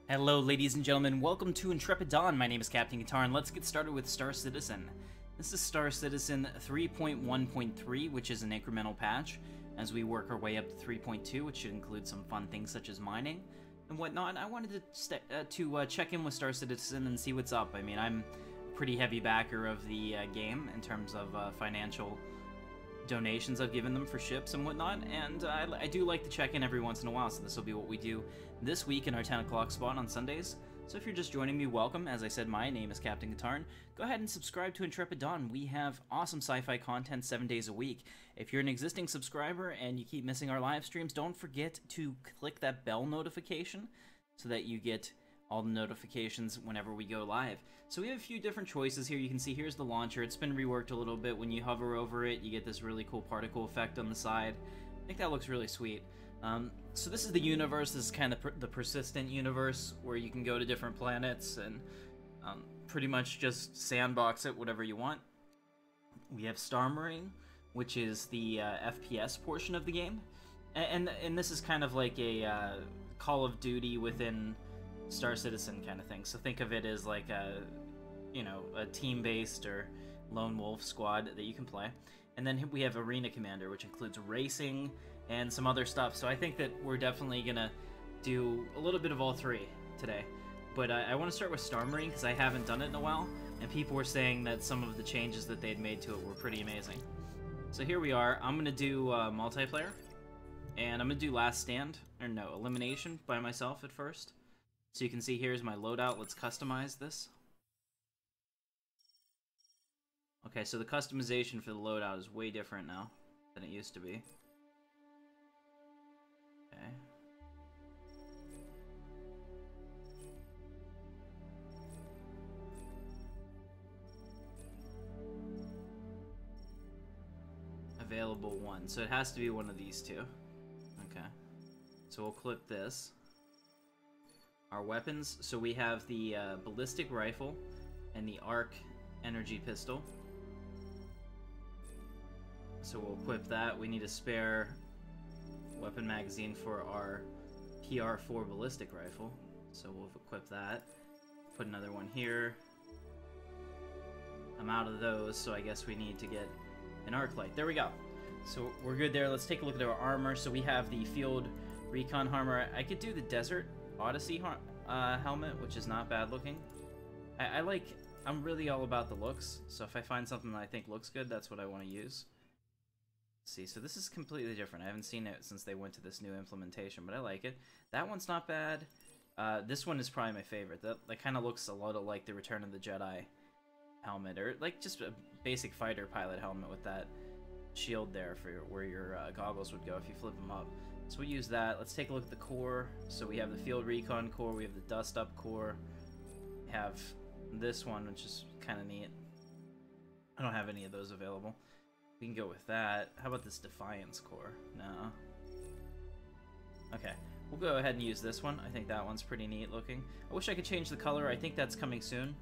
Hello ladies and gentlemen, welcome to Intrepid Dawn. My name is Captain Katarn. Let's get started with Star Citizen. This is Star Citizen 3.1.3, which is an incremental patch. As we work our way up to 3.2, which should include some fun things such as mining and whatnot, I wanted to check in with Star Citizen and see what's up. I mean, I'm a pretty heavy backer of the game in terms of financial donations I've given them for ships and whatnot, and I do like to check in every once in a while, so this will be what we do this week in our 10 o'clock spot on Sundays. So if you're just joining me, welcome. As I said, my name is Captain Katarn. Go ahead and subscribe to Intrepid Dawn. We have awesome sci-fi content 7 days a week. If you're an existing subscriber and you keep missing our live streams, don't forget to click that bell notification so that you get all the notifications whenever we go live. So we have a few different choices here. You can see here's the launcher. It's been reworked a little bit. When you hover over it, you get this really cool particle effect on the side. I think that looks really sweet. So this is the universe. This is kind of the persistent universe where you can go to different planets and pretty much just sandbox it, whatever you want. We have Star Marine, which is the FPS portion of the game. And this is kind of like a Call of Duty within Star Citizen kind of thing. So think of it as like a, you know, a team-based or lone wolf squad that you can play. And then we have Arena Commander, which includes racing and some other stuff. So I think that we're definitely gonna do a little bit of all three today. But I want to start with Star Marine because I haven't done it in a while, and people were saying that some of the changes that they'd made to it were pretty amazing. So here we are. I'm gonna do multiplayer, and I'm gonna do Last Stand, or no, Elimination by myself at first. So you can see here's my loadout. Let's customize this. Okay, so the customization for the loadout is way different now than it used to be. Okay. Available one. So it has to be one of these two. Okay. So we'll click this. Our weapons, so we have the ballistic rifle and the arc energy pistol. So we'll equip that. We need a spare weapon magazine for our PR4 ballistic rifle, so we'll equip that. Put another one here. I'm out of those, so I guess we need to get an arc light. There we go. So we're good there. Let's take a look at our armor. So we have the field Recon armor. I could do the desert Odyssey helmet, which is not bad looking. I'm really all about the looks, so if I find something that I think looks good, that's what I want to use. Let's see, so this is completely different. I haven't seen it since they went to this new implementation, but I like it. That one's not bad. This one is probably my favorite. That kind of looks a lot like the Return of the Jedi helmet, or like just a basic fighter pilot helmet with that shield there for where your goggles would go if you flip them up. So we use that. Let's take a look at the core. So we have the Field Recon core, we have the Dust Up core, we have this one, which is kind of neat. I don't have any of those available. We can go with that. How about this Defiance core? No. Okay, we'll go ahead and use this one. I think that one's pretty neat looking. I wish I could change the color. I think that's coming soon,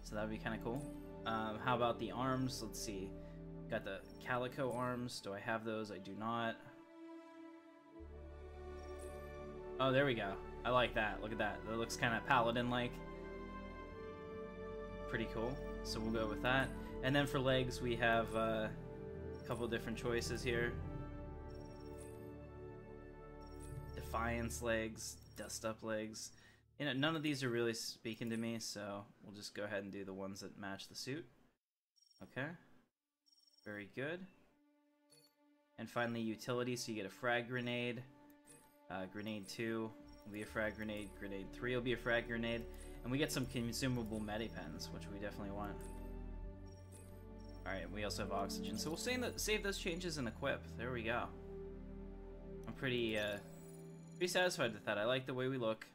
so that would be kind of cool. How about the arms? Let's see. Got the Calico arms. Do I have those? I do not. Oh, there we go. I like that. Look at that. That looks kind of paladin-like. Pretty cool. So we'll go with that. And then for legs, we have a couple different choices here. Defiance legs, Dust Up legs. You know, none of these are really speaking to me, so we'll just go ahead and do the ones that match the suit. Okay. Very good. And finally, utility. So you get a frag grenade. Grenade 2 will be a frag grenade, Grenade 3 will be a frag grenade, and we get some consumable medipens, which we definitely want. Alright, we also have oxygen, so we'll save those changes and equip. There we go. I'm pretty satisfied with that. I like the way we look.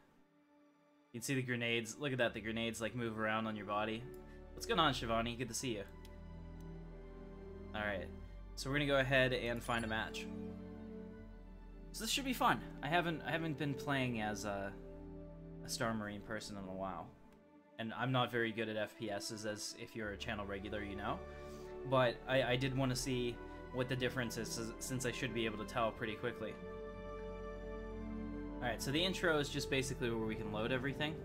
You can see the grenades. Look at that, the grenades like move around on your body. What's going on, Shivani? Good to see you. Alright, so we're gonna go ahead and find a match. So this should be fun. I haven't been playing as a Star Marine person in a while, and I'm not very good at FPSs, as if you're a channel regular, you know. But I did want to see what the difference is, since I should be able to tell pretty quickly. Alright, so the intro is just basically where we can load everything.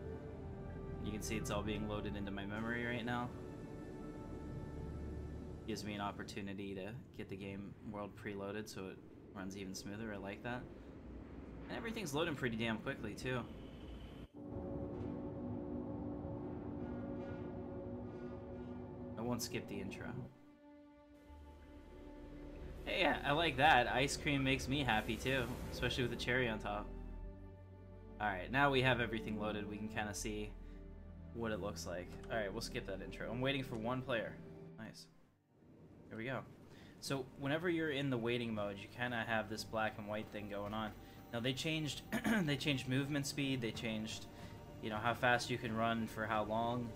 You can see it's all being loaded into my memory right now. Gives me an opportunity to get the game world preloaded so it runs even smoother. I like that. And everything's loading pretty damn quickly, too. I won't skip the intro. Hey, yeah, I like that. Ice cream makes me happy, too. Especially with the cherry on top. Alright, now we have everything loaded. We can kind of see what it looks like. Alright, we'll skip that intro. I'm waiting for one player. Nice. Here we go. So, whenever you're in the waiting mode, you kind of have this black and white thing going on. Now, they changed they changed movement speed. They changed, you know, how fast you can run for how long.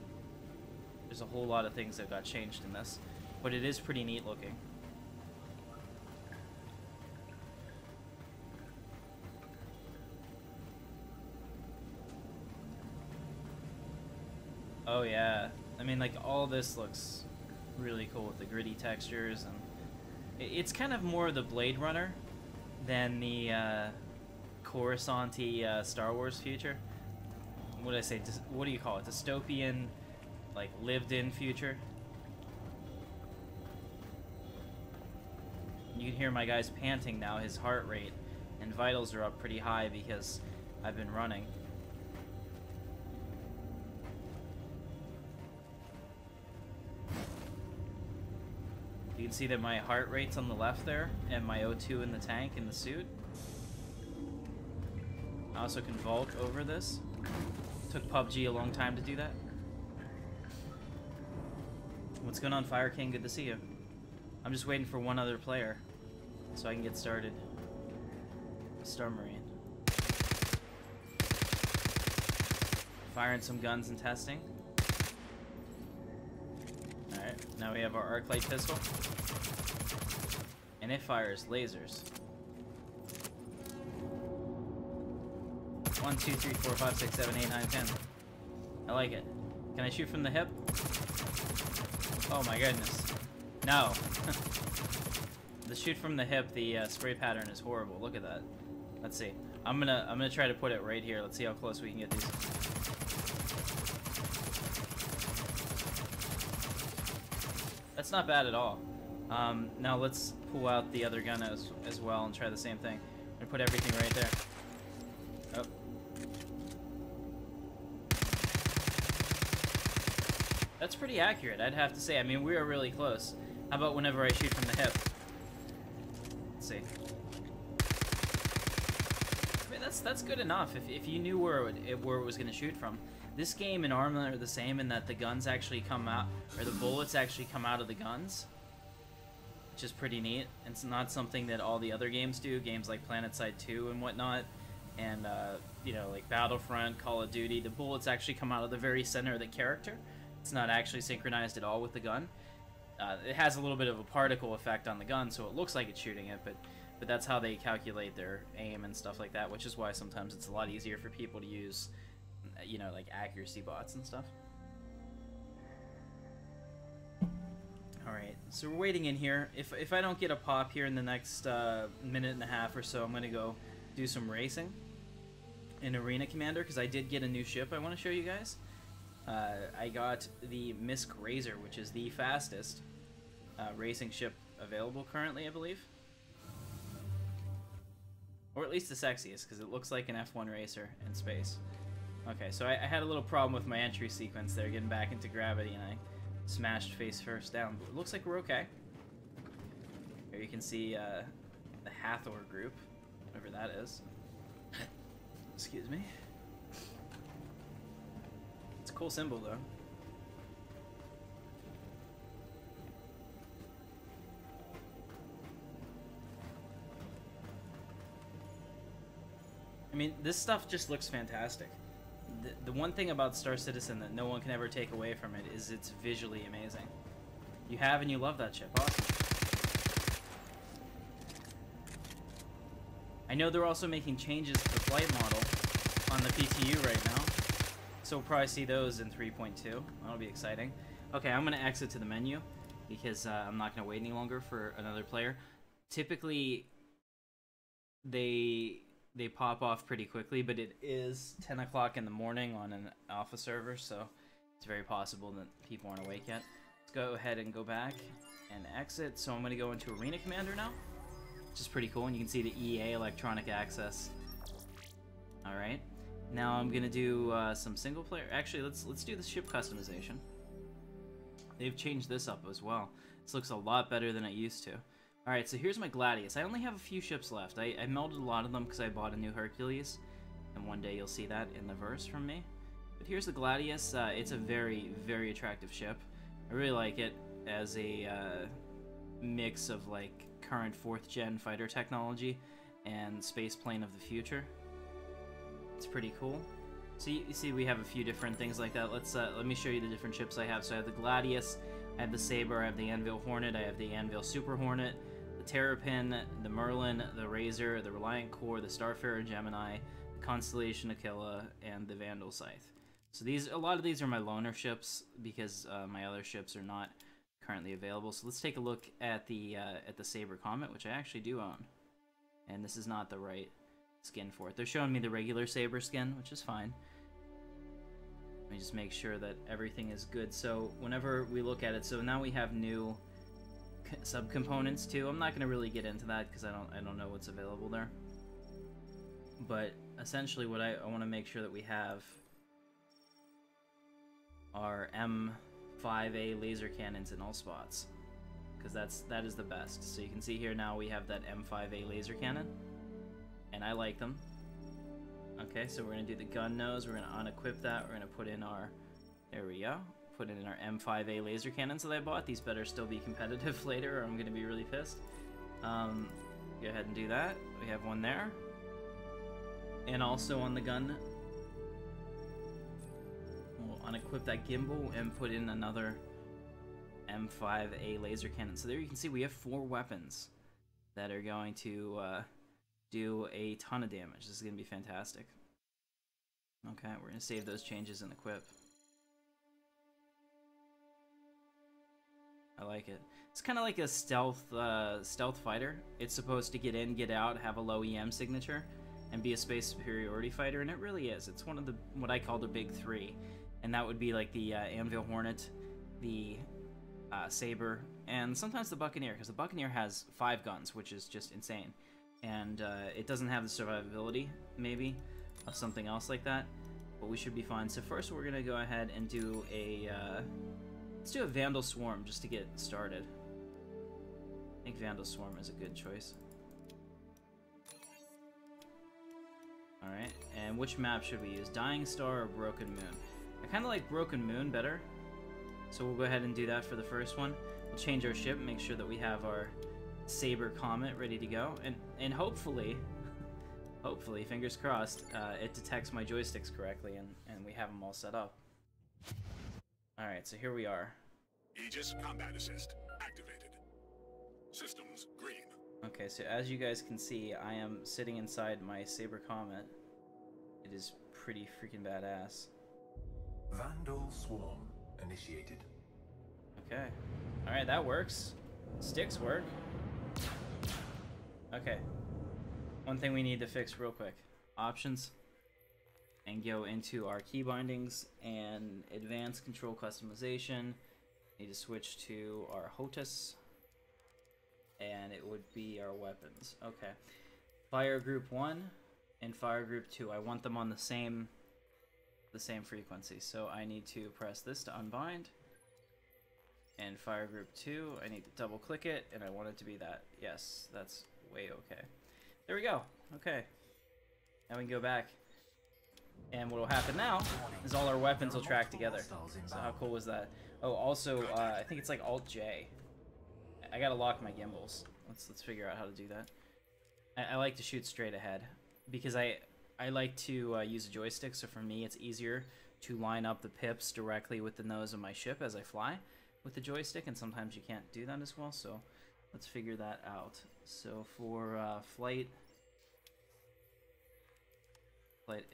There's a whole lot of things that got changed in this. But it is pretty neat looking. Oh yeah, I mean, like, all this looks really cool with the gritty textures, and it's kind of more the Blade Runner than the Coruscant-y Star Wars future. What did I say? What do you call it? Dystopian, like, lived-in future. You can hear my guy's panting now. His heart rate and vitals are up pretty high because I've been running. You can see that my heart rate's on the left there, and my O2 in the tank in the suit. I also can vault over this. Took PUBG a long time to do that. What's going on, Fire King? Good to see you. I'm just waiting for one other player so I can get started. Star Marine. Firing some guns and testing. Alright, now we have our arc light pistol. And it fires lasers. 1, 2, 3, 4, 5, 6, 7, 8, 9, 10. I like it. Can I shoot from the hip? Oh my goodness. No. The shoot from the hip, the spray pattern is horrible. Look at that. Let's see. I'm gonna try to put it right here. Let's see how close we can get these. That's not bad at all. Now let's pull out the other gun as well and try the same thing. I'm gonna put everything right there. Oh. That's pretty accurate, I'd have to say. I mean, we are really close. How about whenever I shoot from the hip? Let's see. I mean, that's good enough if you knew where it was going to shoot from. This game and Arma are the same in that the guns actually come out, or the bullets actually come out of the guns, which is pretty neat. It's not something that all the other games do, games like PlanetSide 2 and whatnot, and, you know, like Battlefront, Call of Duty. The bullets actually come out of the very center of the character. It's not actually synchronized at all with the gun. It has a little bit of a particle effect on the gun, so it looks like it's shooting it, but that's how they calculate their aim and stuff like that, which is why sometimes it's a lot easier for people to use, you know, like accuracy bots and stuff. Alright, so we're waiting in here. If I don't get a pop here in the next minute and a half or so, I'm going to go do some racing in Arena Commander, because I did get a new ship I want to show you guys. I got the Misk Razor, which is the fastest racing ship available currently, I believe. Or at least the sexiest, because it looks like an F1 racer in space. Okay, so I had a little problem with my entry sequence there, getting back into gravity, and I smashed face first down. But it looks like we're okay. Here you can see the Hathor group, whatever that is. Excuse me. It's a cool symbol, though. I mean, this stuff just looks fantastic. The one thing about Star Citizen that no one can ever take away from it is it's visually amazing. You have and you love that ship. Awesome. I know they're also making changes to the flight model on the PTU right now, so we'll probably see those in 3.2. That'll be exciting. Okay, I'm going to exit to the menu because I'm not going to wait any longer for another player. Typically, they they pop off pretty quickly, but it is 10 o'clock in the morning on an alpha server, so it's very possible that people aren't awake yet. Let's go ahead and go back and exit. So I'm going to go into Arena Commander now, which is pretty cool, and you can see the EA Electronic Access. Alright, now I'm going to do some single player. Actually, let's do the ship customization. They've changed this up as well. This looks a lot better than it used to. Alright, so here's my Gladius. I only have a few ships left. I melded a lot of them because I bought a new Hercules, and one day you'll see that in the verse from me. But here's the Gladius. It's a very, very attractive ship. I really like it as a mix of like current 4th gen fighter technology and space plane of the future. It's pretty cool. So you see we have a few different things like that. Let me show you the different ships I have. So I have the Gladius, I have the Saber, I have the Anvil Hornet, I have the Anvil Super Hornet, the Terrapin, the Merlin, the Razor, the Reliant Core, the Starfarer Gemini, the Constellation Aquila, and the Vandal Scythe. So a lot of these are my loaner ships because my other ships are not currently available. So let's take a look at the Saber Comet, which I actually do own. And this is not the right skin for it. They're showing me the regular Saber skin, which is fine. Let me just make sure that everything is good. So whenever we look at it, so now we have new subcomponents too. I'm not going to really get into that because I don't know what's available there. But essentially what I want to make sure that we have are M5A laser cannons in all spots, because that is the best. So you can see here now we have that M5A laser cannon, and I like them. Okay, so we're gonna do the gun nose. We're gonna unequip that. We're gonna put in our, there we go, put in our M5A laser cannons that I bought. These better still be competitive later, or I'm gonna be really pissed. Go ahead and do that. We have one there, and also on the gun, we'll unequip that gimbal and put in another M5A laser cannon. So there you can see we have 4 weapons that are going to do a ton of damage. This is going to be fantastic. Okay, we're going to save those changes and equip. I like it. It's kind of like a stealth fighter. It's supposed to get in, get out, have a low EM signature, and be a space superiority fighter, and it really is. It's one of the what I call the big 3, and that would be like the Anvil Hornet, the Saber, and sometimes the Buccaneer, because the Buccaneer has 5 guns, which is just insane. And it doesn't have the survivability, maybe, of something else like that, but we should be fine. So first we're going to go ahead and do a, let's do a Vandal Swarm just to get started. I think Vandal Swarm is a good choice. Alright, and which map should we use? Dying Star or Broken Moon? I kind of like Broken Moon better, so we'll go ahead and do that for the first one. We'll change our ship, make sure that we have our Saber Comet ready to go, and hopefully, fingers crossed, it detects my joysticks correctly, and we have them all set up. Alright, so here we are. Aegis Combat Assist activated. Systems green. Okay, so as you guys can see, I am sitting inside my Saber Comet. It is pretty freaking badass. Vandal Swarm initiated. Okay. Alright, that works. Sticks work. Okay. One thing we need to fix real quick. Options. And go into our key bindings and advanced control customization. Need to switch to our HOTAS. And it would be our weapons. Okay. Fire group 1 and fire group 2. I want them on the same frequency. So I need to press this to unbind. And fire group 2, I need to double click it, and I want it to be that. Yes, that's way okay. There we go. Okay. Now we can go back. And what will happen now is all our weapons will track together. So how cool was that? Oh, also, I think it's like Alt-J. I gotta lock my gimbals. Let's figure out how to do that. I like to shoot straight ahead because I like to use a joystick, so for me it's easier to line up the pips directly with the nose of my ship as I fly with the joystick, and sometimes you can't do that as well, so let's figure that out. So for flight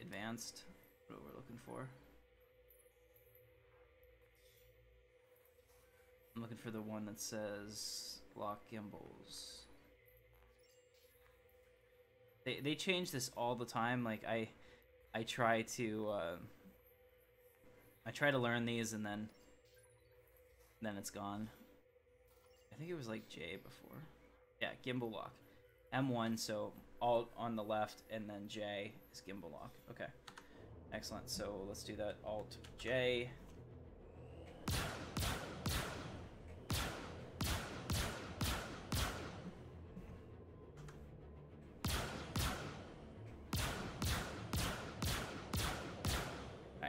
advanced, what we're looking for. I'm looking for the one that says lock gimbals. They change this all the time. Like I try to learn these and then it's gone. I think it was like J before. Yeah, gimbal lock. M1, so Alt on the left, and then J is gimbal lock. Okay, excellent. So let's do that. Alt J.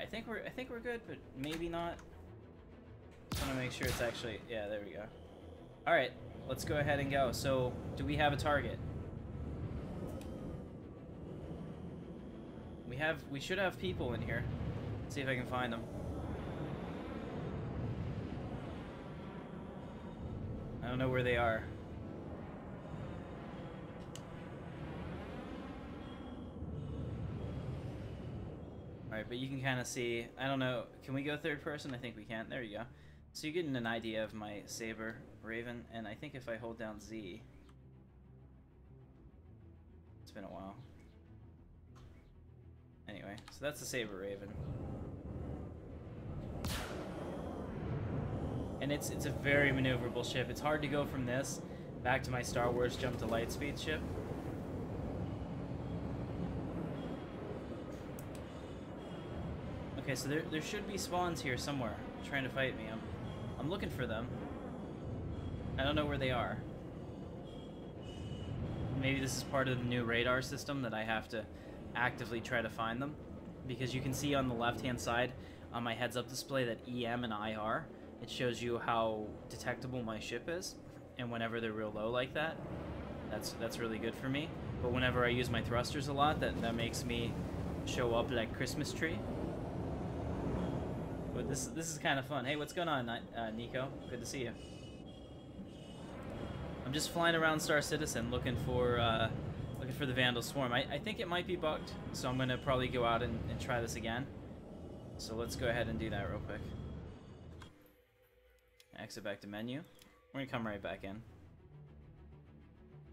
I think we're good, but maybe not. Just want to make sure it's actually, yeah, there we go. All right, let's go ahead and go. So, do we have a target? We should have people in here. Let's see if I can find them. I don't know where they are. Alright, but you can kind of see, I don't know, can we go third person? I think we can. There you go. So you're getting an idea of my Saber Raven, and I think if I hold down Z, it's been a while. Anyway, so that's the Saber Raven. And it's a very maneuverable ship. It's hard to go from this back to my Star Wars jump to lightspeed ship. Okay, so there should be spawns here somewhere trying to fight me. I'm looking for them. I don't know where they are. Maybe this is part of the new radar system that I have to actively try to find them. Because you can see on the left-hand side on my heads-up display that EM and IR, it shows you how detectable my ship is. And whenever they're real low like that, that's really good for me. But whenever I use my thrusters a lot, that makes me show up like Christmas tree. But this is kind of fun. Hey, what's going on, Nico? Good to see you. I'm just flying around Star Citizen looking for the Vandal Swarm. I think it might be bugged, so I'm gonna probably go out and try this again. So let's go ahead and do that real quick. Exit back to menu. We're gonna come right back in.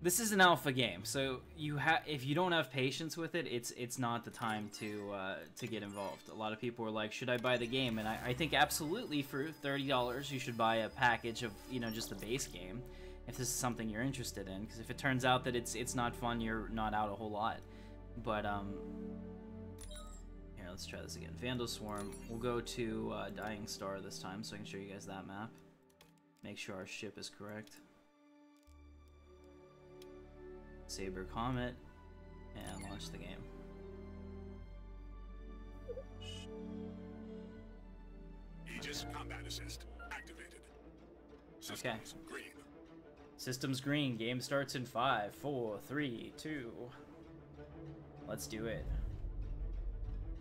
This is an alpha game, so if you don't have patience with it, it's not the time to get involved. A lot of people are like, should I buy the game? And I think absolutely for $30 you should buy a package of, you know, just the base game if this is something you're interested in. Because if it turns out that it's not fun, you're not out a whole lot. But here, let's try this again. Vandal Swarm. We'll go to Dying Star this time, so I can show you guys that map. Make sure our ship is correct. Saber Comet, and launch the game. Aegis Combat Assist activated. Systems Okay. green. Systems green. Game starts in 5, 4, 3, 2. Let's do it.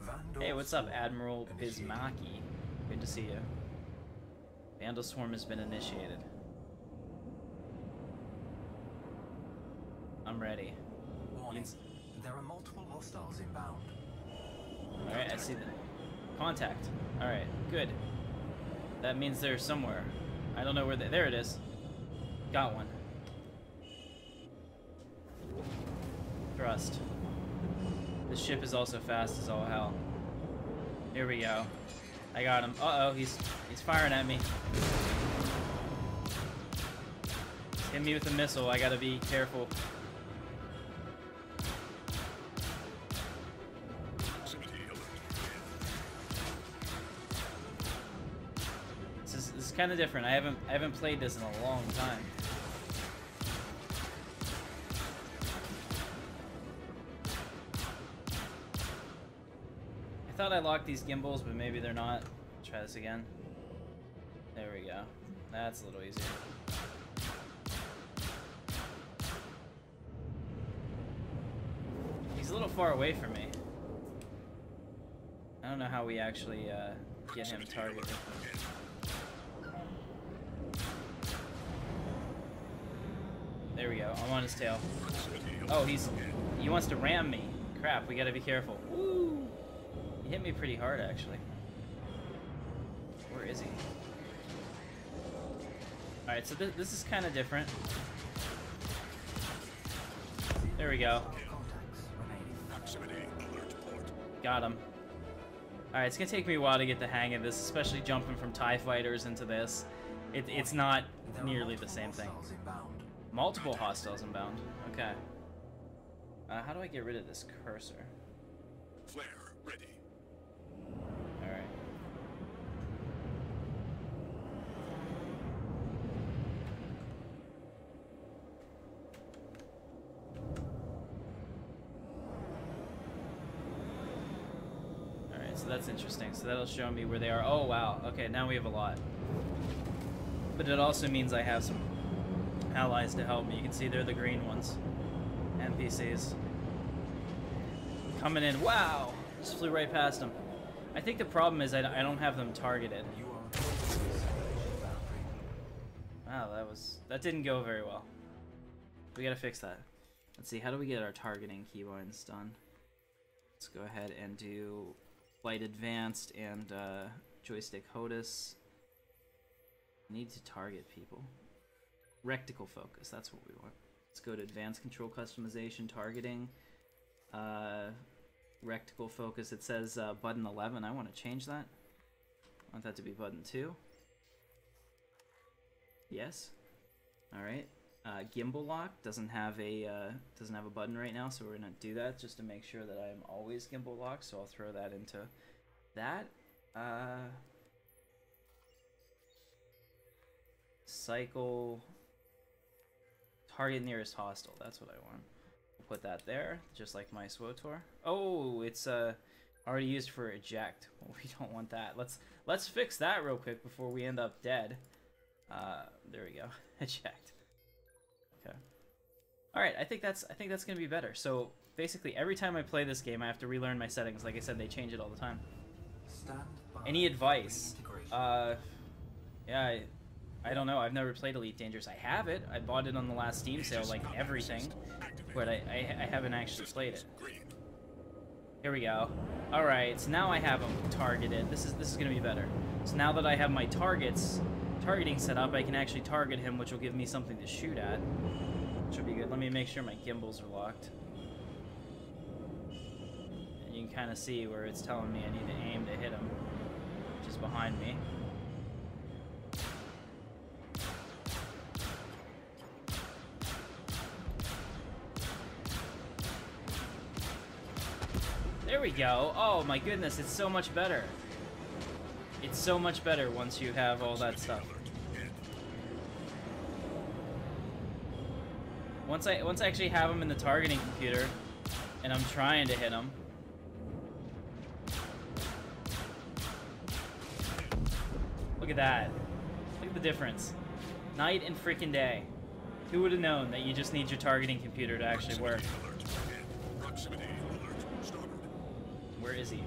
Vandal Hey, what's up, Swarm Admiral initiated. Bismaki? Good to see you. Vandal Swarm has been initiated. I'm ready. Warning. There are multiple hostiles inbound. Alright, I see them. Contact. Alright, good. That means they're somewhere. I don't know where there it is. Got one. Thrust. This ship is also fast as all hell. Here we go. I got him. Uh-oh, he's firing at me. Hit me with a missile. I gotta be careful. This is kind of different. I haven't played this in a long time. I thought I locked these gimbals, but maybe they're not. Try this again. There we go. That's a little easier. He's a little far away from me. I don't know how we actually get him targeted. There we go. I'm on his tail. Oh, he wants to ram me. Crap, we gotta be careful. Woo! He hit me pretty hard, actually. Where is he? Alright, so this is kind of different. There we go. Got him. Alright, it's gonna take me a while to get the hang of this, especially jumping from TIE fighters into this. It's not nearly the same thing. Multiple hostiles inbound. Okay. How do I get rid of this cursor? Flare ready. Alright. Alright, so that's interesting. So that'll show me where they are. Oh, wow. Okay, now we have a lot. But it also means I have some allies to help me. You can see they're the green ones. NPCs. Coming in. Wow! Just flew right past them. I think the problem is I don't have them targeted. Wow, that didn't go very well. We gotta fix that. Let's see, how do we get our targeting keybinds done? Let's go ahead and do Flight Advanced and Joystick HOTUS. Need to target people. Rectical focus, that's what we want. Let's go to Advanced Control Customization, Targeting. Rectical focus, it says button 11. I want to change that. I want that to be button 2. Yes. Alright. Gimbal lock doesn't have a button right now, so we're gonna do that just to make sure that I am always gimbal locked, so I'll throw that into that. Cycle target nearest hostile, that's what I want. We'll put that there, just like my SWOTOR. Oh, it's already used for eject. Well, we don't want that. Let's fix that real quick before we end up dead. There we go. Eject. Okay. Alright, I think that's gonna be better. So basically every time I play this game I have to relearn my settings. Like I said, they change it all the time. Any advice? Yeah, I don't know. I've never played Elite Dangerous. I have it. I bought it on the last Steam sale, like everything, but I haven't actually played it. Here we go. All right, so now I have them targeted. This is gonna be better. So now that I have my targeting set up, I can actually target him, which will give me something to shoot at. Which will be good. Let me make sure my gimbals are locked. And you can kind of see where it's telling me I need to aim to hit him, which is behind me. There we go. Oh my goodness, it's so much better. It's so much better once you have all that stuff. Once I actually have him in the targeting computer, and I'm trying to hit him. Look at that. Look at the difference. Night and freaking day. Who would have known that you just need your targeting computer to actually work? Where is he?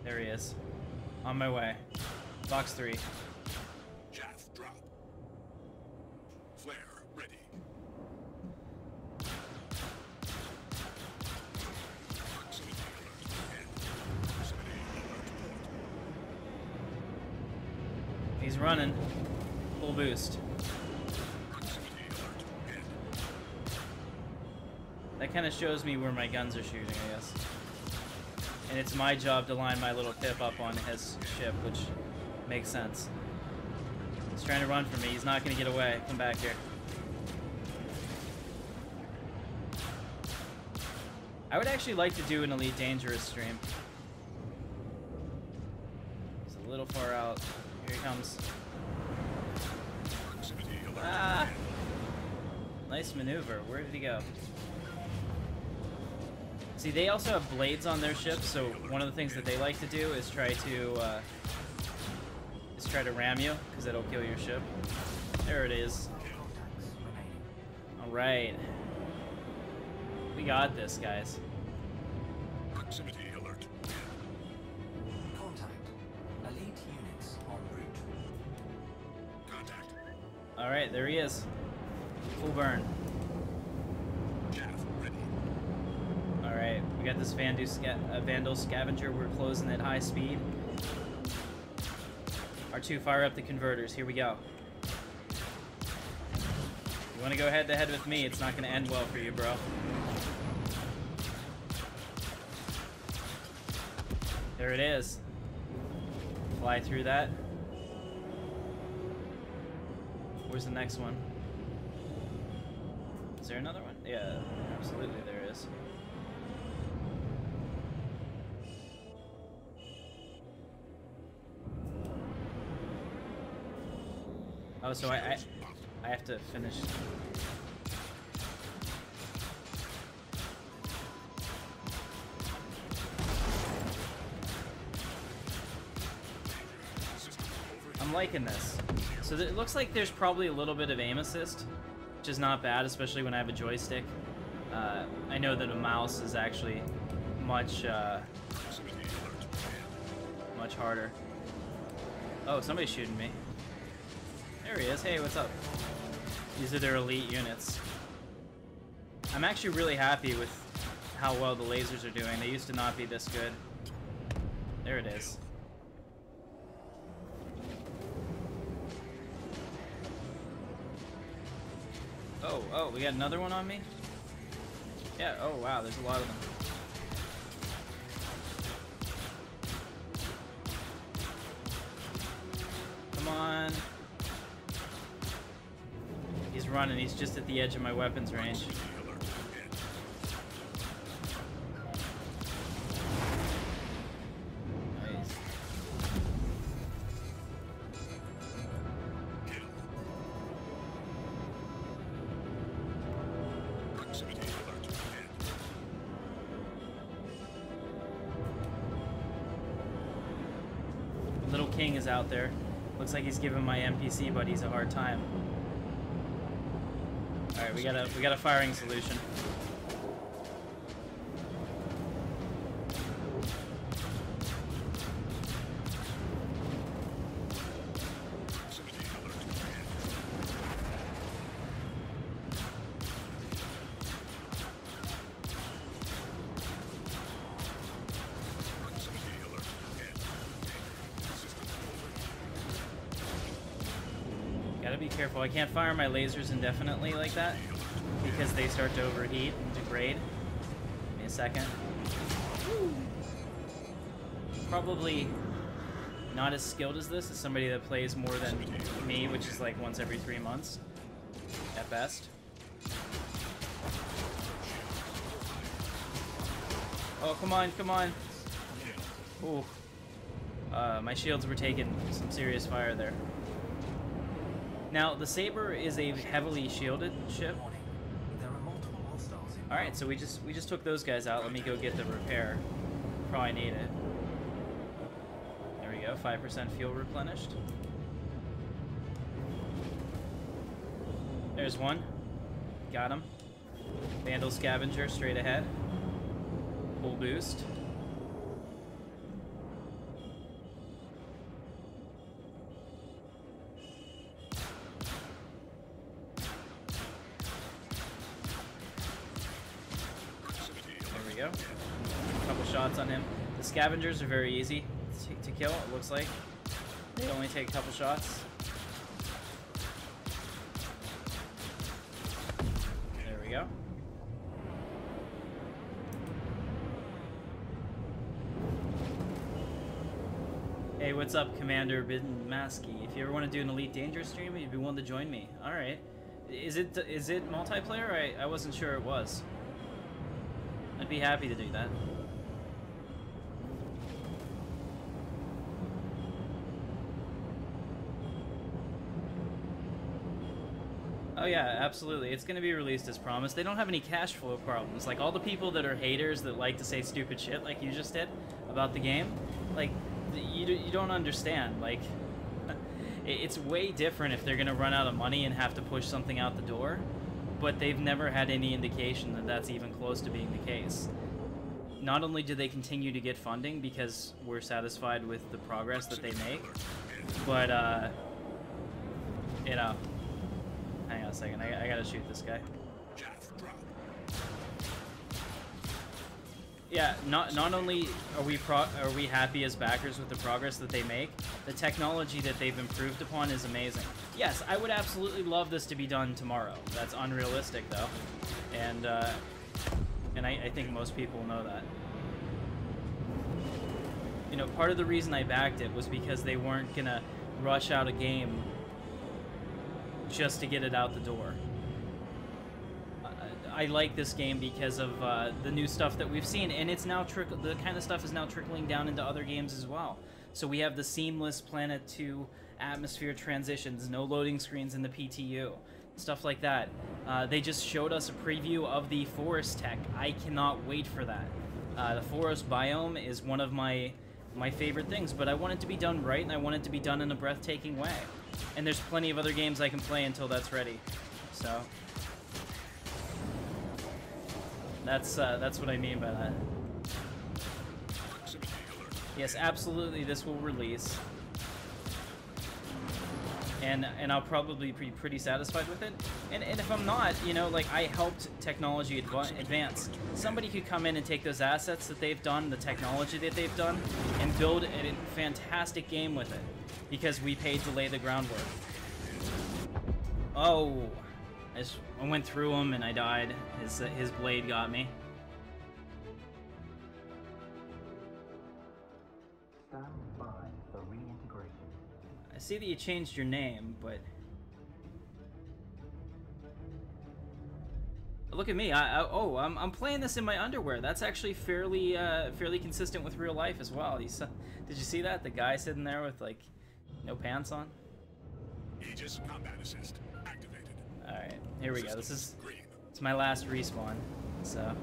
There he is. On my way. Box 3. Chaff drop. Flare ready. He's running. Full boost. That kind of shows me where my guns are shooting, I guess. And it's my job to line my little pip up on his ship, which makes sense. He's trying to run from me. He's not going to get away. Come back here. I would actually like to do an Elite Dangerous stream. He's a little far out. Here he comes. Ah! Nice maneuver. Where did he go? See, they also have blades on their ship, so one of the things that they like to do is try to ram you, because it'll kill your ship. There it is. Alright. We got this, guys. Proximity alert. Contact. Elite units en route. Contact. Alright, there he is. Full burn. Chaff ready. Alright, we got this Vandal Scavenger. We're closing at high speed. R2, fire up the converters. Here we go. You want to go head to head with me, it's not going to end well for you, bro. There it is. Fly through that. Where's the next one? Is there another one? Yeah, absolutely there is. Oh, so I have to finish. I'm liking this. So it looks like there's probably a little bit of aim assist, which is not bad, especially when I have a joystick. I know that a mouse is actually much harder. Oh, somebody's shooting me. There he is. Hey, what's up? These are their elite units. I'm actually really happy with how well the lasers are doing. They used to not be this good. There it is. Oh, we got another one on me? Yeah, oh wow, there's a lot of them. Come on. He's running, he's just at the edge of my weapons range. Nice. Little King is out there. Looks like he's giving my NPC buddies a hard time. All right, we got a firing solution. Gotta be careful. I can't fire my lasers indefinitely like that because they start to overheat and degrade. Give me a second. Probably not as skilled as this as somebody that plays more than me, which is like once every 3 months at best. Oh, come on, come on. Ooh. My shields were taking some serious fire there. Now, the Saber is a heavily shielded ship. Alright, so we just took those guys out. Let me go get the repair. Probably need it. There we go, 5% fuel replenished. There's one. Got him. Vandal Scavenger straight ahead. Full boost. Go. A couple shots on him. The scavengers are very easy to kill, it looks like. They only take a couple shots. There we go. Hey, what's up, Commander Bidmaski? If you ever want to do an Elite Dangerous stream, you'd be willing to join me. Alright. Is it multiplayer? I wasn't sure it was. I'd be happy to do that. Oh yeah, absolutely. It's going to be released as promised. They don't have any cash flow problems. Like, all the people that are haters that like to say stupid shit like you just did about the game, like, you don't understand. Like, it's way different if they're going to run out of money and have to push something out the door. But they've never had any indication that that's even close to being the case. Not only do they continue to get funding because we're satisfied with the progress that they make, but, you know, hang on a second, I gotta shoot this guy. Yeah, not only are we happy as backers with the progress that they make, the technology that they've improved upon is amazing. Yes, I would absolutely love this to be done tomorrow. That's unrealistic, though, and I think most people know that. you know, part of the reason I backed it was because they weren't gonna rush out a game just to get it out the door. I like this game because of the new stuff that we've seen, and it's now the kind of stuff is now trickling down into other games as well. So we have the seamless planet to atmosphere transitions, no loading screens in the PTU, stuff like that. They just showed us a preview of the forest tech. I cannot wait for that. The forest biome is one of my favorite things, but I want it to be done right, and I want it to be done in a breathtaking way. And there's plenty of other games I can play until that's ready. So that's what I mean by that. Yes, absolutely, this will release. And I'll probably be pretty satisfied with it. And if I'm not, you know, like, I helped technology advance. Somebody could come in and take those assets that they've done, the technology that they've done, and build a fantastic game with it. Because we paid to lay the groundwork. Oh, I went through him and I died. His blade got me. Stand by for reintegration. I see that you changed your name, but look at me. I'm playing this in my underwear. That's actually fairly consistent with real life as well. Did you see that? The guy sitting there with like no pants on. Aegis combat assist activated. All right, here we go. It's Green. my last respawn, so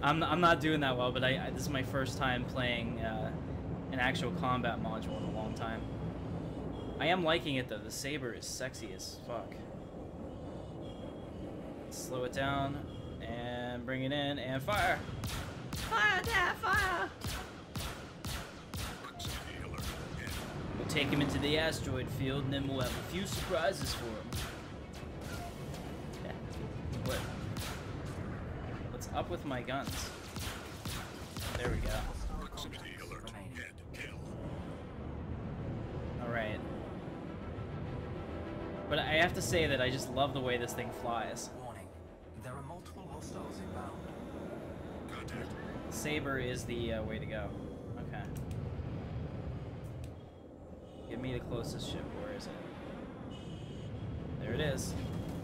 I'm not doing that well. But this is my first time playing an actual combat module in a long time. I am liking it though. The saber is sexy as fuck. Slow it down and bring it in and fire. Fire, Dad, fire! Proximity alert. We'll take him into the asteroid field and then we'll have a few surprises for him. Yeah. What's up with my guns? There we go. Proximity alert. Head kill. Alright. But I have to say that I just love the way this thing flies. Warning. There are multiple hostiles inbound. Contact. Saber is the way to go. Okay. Give me the closest ship. Where is it? There it is.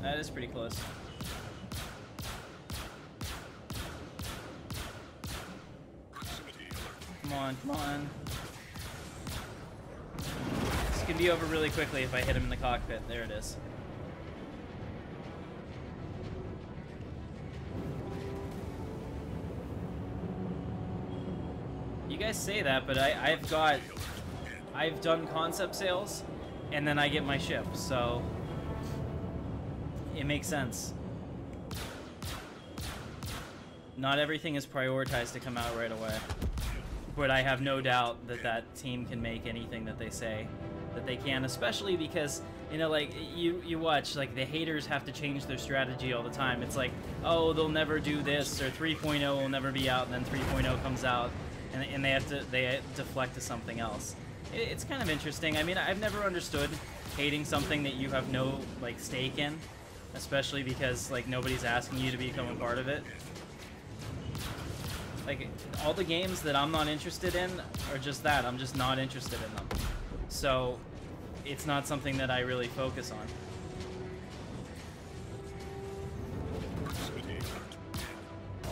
That is pretty close. Proximity alert. Come on, come on. This can be over really quickly if I hit him in the cockpit. There it is. You guys say that, but I've done concept sales, and then I get my ship, so it makes sense. Not everything is prioritized to come out right away. But I have no doubt that that team can make anything that they say that they can, especially because, you know, like, you watch, like, the haters have to change their strategy all the time. It's like, oh, they'll never do this, or 3.0 will never be out, and then 3.0 comes out, and they deflect to something else. It's kind of interesting. I mean, I've never understood hating something that you have no, like, stake in, especially because, like, nobody's asking you to become a part of it. Like, all the games that I'm not interested in are just that. I'm just not interested in them. So, it's not something that I really focus on. Proximity alert.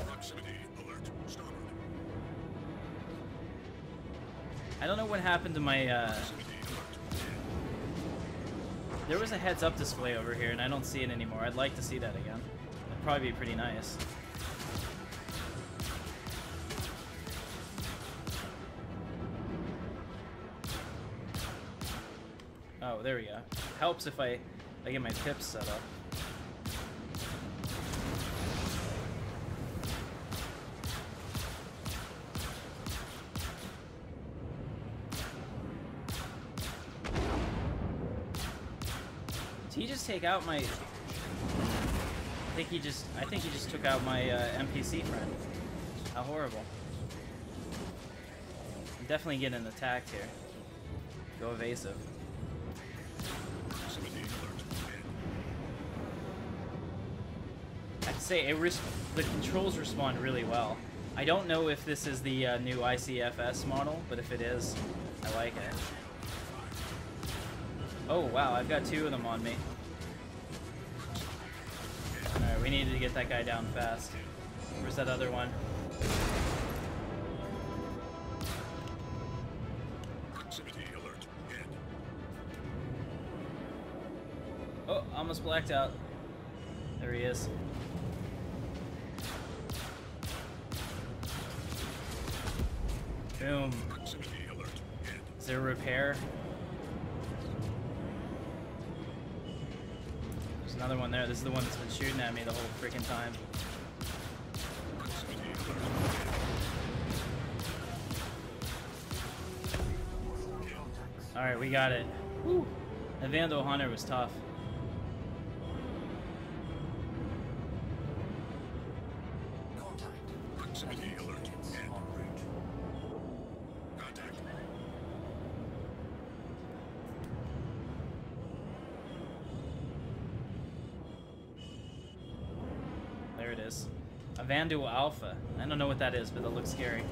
Proximity alert. Starboard. I don't know what happened to my, Proximity alert. There was a heads-up display over here, and I don't see it anymore. I'd like to see that again. That'd probably be pretty nice. Oh, there we go. Helps if I get my pips set up. Did he just take out my... I think he just took out my NPC friend. How horrible. I'm definitely getting attacked here. Go evasive. Proximity alert. I have to say, the controls respond really well. I don't know if this is the new ICFS model, but if it is, I like it. Oh wow, I've got 2 of them on me. Alright, we needed to get that guy down fast. Where's that other one? Proximity alert. Hit. Oh, almost blacked out. There he is. Boom. Proximity alert. Hit. Is there a repair? There's another one there. This is the one that's been shooting at me the whole freaking time. Proximity alert. Alright, we got it. Woo. The Vandal Hunter was tough. Contact. Proximity alert. Units Hit. en route. Contact. There it is. A Vandal Alpha. I don't know what that is, but that looks scary.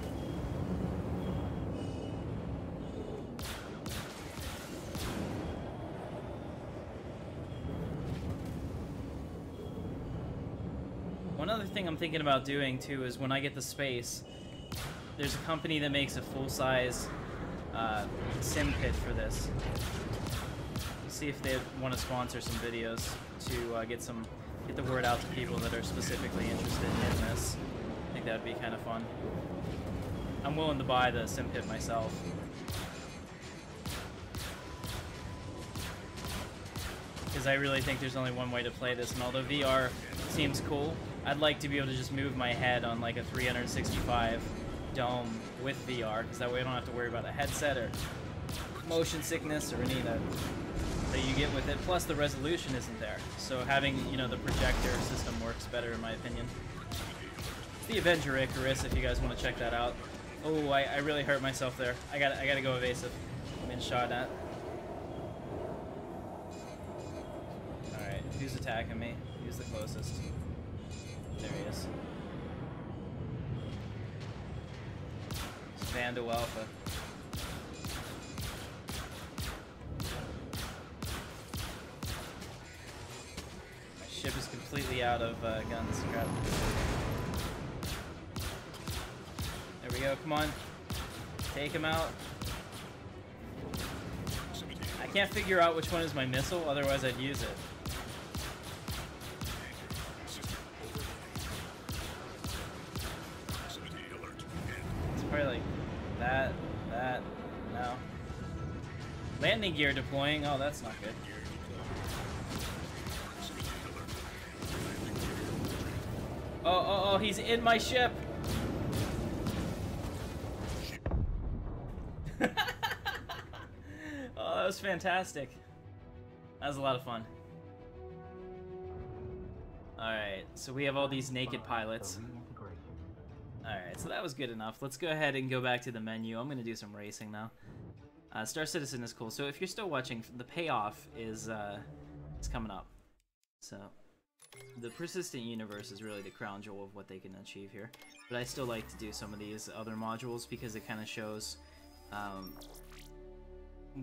One other thing I'm thinking about doing too is when I get the space, there's a company that makes a full-size sim kit for this. See if they want to sponsor some videos to get the word out to people that are specifically interested in this. I think that would be kind of fun. I'm willing to buy the sim kit myself. Because I really think there's only one way to play this, and although VR seems cool, I'd like to be able to just move my head on like a 365 dome with VR, because that way I don't have to worry about a headset or motion sickness or any of that you get with it. Plus the resolution isn't there, so having, you know, the projector system works better in my opinion. It's the Avenger Icarus if you guys want to check that out. Oh, I really hurt myself there. I gotta go evasive. I'm being shot at. Alright, who's attacking me? Who's the closest? There he is. It's Vandal Alpha. My ship is completely out of guns. Crap. There we go, come on. Take him out. I can't figure out which one is my missile, otherwise I'd use it. It's probably like that, no. Landing gear deploying, oh that's not good. Oh, he's in my ship! Oh, that was fantastic. That was a lot of fun. Alright, so we have all these naked pilots. Alright, so that was good enough. Let's go ahead and go back to the menu. I'm going to do some racing now. Star Citizen is cool. So if you're still watching, the payoff is coming up. So the persistent universe is really the crown jewel of what they can achieve here. But I still like to do some of these other modules because it kind of shows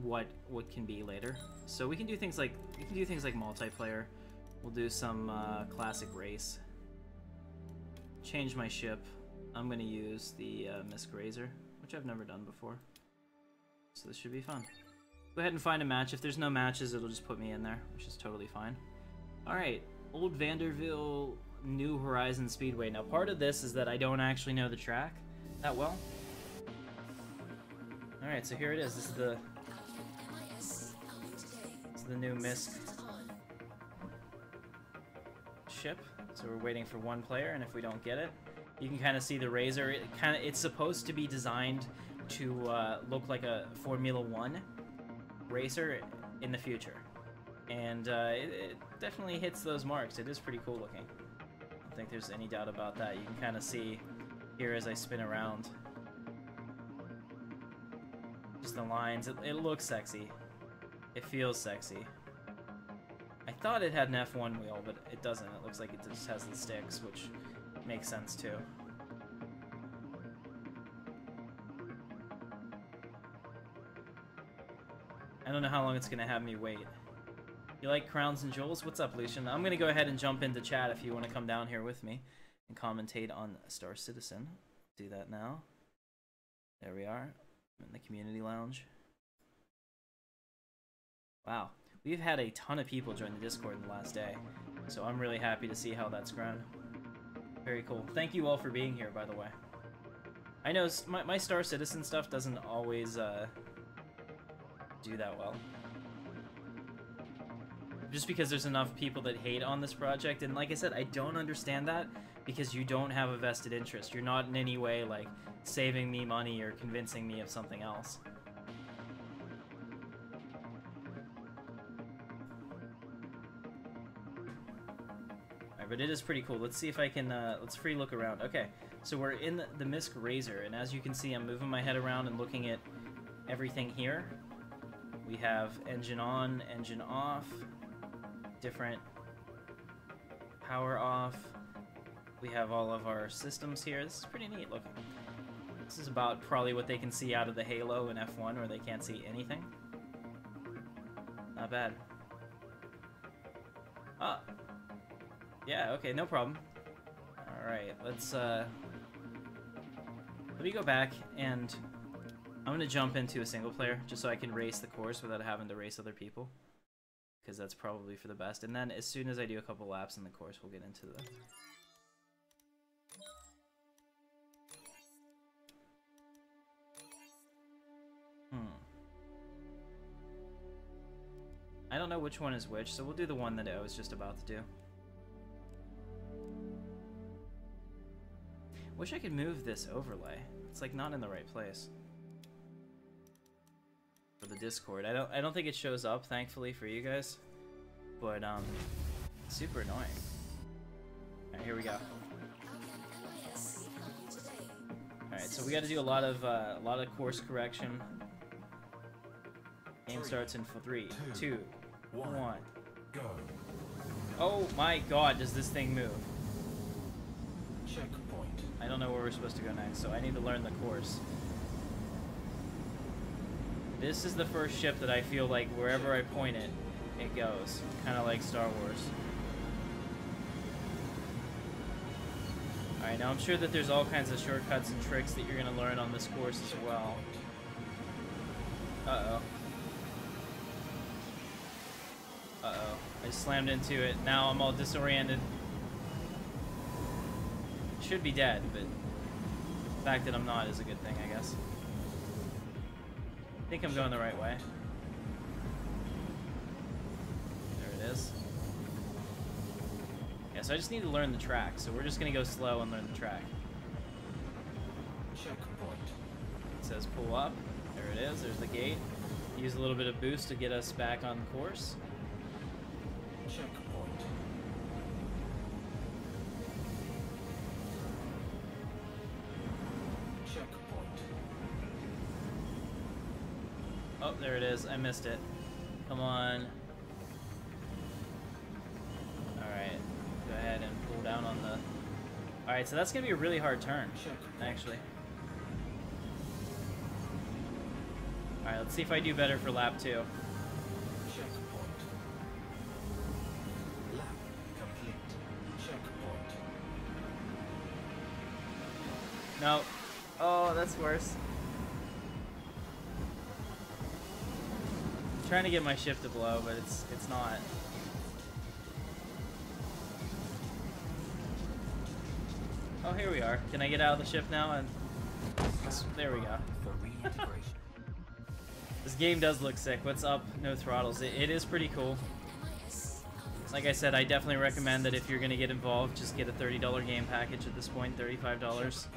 what can be later. So we can do things like multiplayer. We'll do some classic race. Change my ship. I'm gonna use the Misk Razor, which I've never done before. So this should be fun. Go ahead and find a match. If there's no matches, it'll just put me in there, which is totally fine. Alright, Old Vanderville, New Horizon Speedway. Now part of this is that I don't actually know the track that well. Alright, so here it is. This is the new Misk ship. So we're waiting for one player, and if we don't get it, you can kind of see the Razor. It's supposed to be designed to look like a Formula 1 racer in the future, and it definitely hits those marks. It is pretty cool looking. I don't think there's any doubt about that. You can kind of see here as I spin around, just the lines. It looks sexy. It feels sexy. I thought it had an F1 wheel, but it doesn't. It looks like it just has the sticks, which makes sense too. I don't know how long it's gonna have me wait. You like crowns and jewels? What's up, Lucian? I'm gonna go ahead and jump into chat if you want to come down here with me and commentate on Star Citizen. Do that now. There we are. I'm in the community lounge. Wow, we've had a ton of people join the Discord in the last day, so I'm really happy to see how that's grown. Very cool. Thank you all for being here, by the way. I know my Star Citizen stuff doesn't always do that well. Just because there's enough people that hate on this project, and like I said, I don't understand that because you don't have a vested interest. You're not in any way like saving me money or convincing me of something else. Alright, but it is pretty cool. Let's see if I can, let's free look around. Okay, so we're in the Misk Razor, and as you can see, I'm moving my head around and looking at everything here. We have engine on, engine off, different power off. We have all of our systems here. This is pretty neat looking. This is about probably what they can see out of the Halo in F1 where they can't see anything. Not bad. Ah. Yeah, okay, no problem. Alright, let's let me go back and I'm gonna jump into a single player just so I can race the course without having to race other people. Because that's probably for the best. And then as soon as I do a couple laps in the course, we'll get into the... I don't know which one is which, so we'll do the one that I was just about to do. Wish I could move this overlay. It's like not in the right place. For the Discord. I don't think it shows up, thankfully, for you guys. But super annoying. Alright, here we go. Alright, so we gotta do a lot of course correction. Game starts in 3, 2, 1. Go. Oh my god, does this thing move? Checkpoint. I don't know where we're supposed to go next, so I need to learn the course. This is the first ship that I feel like wherever I point it, it goes. Kind of like Star Wars. Alright, now I'm sure that there's all kinds of shortcuts and tricks that you're going to learn on this course as well. Uh-oh. Uh-oh. I just slammed into it. Now I'm all disoriented. Should be dead, but the fact that I'm not is a good thing, I guess. I think I'm going the right way. There it is. Yeah, so I just need to learn the track, so we're just gonna go slow and learn the track. Checkpoint. It says pull up. There it is. There's the gate. Use a little bit of boost to get us back on course. Checkpoint. Oh, there it is. I missed it. Come on. Alright. Go ahead and pull down on the... Alright, so that's going to be a really hard turn, actually. Alright, let's see if I do better for lap 2. Checkpoint. Lap complete. Checkpoint. No. Oh, that's worse. Trying to get my ship to blow, but it's not. Oh, here we are. Can I get out of the ship now? And there we go. For reintegration. This game does look sick. What's up? No throttles. It is pretty cool. Like I said, I definitely recommend that if you're gonna get involved, just get a $30 game package at this point, $35,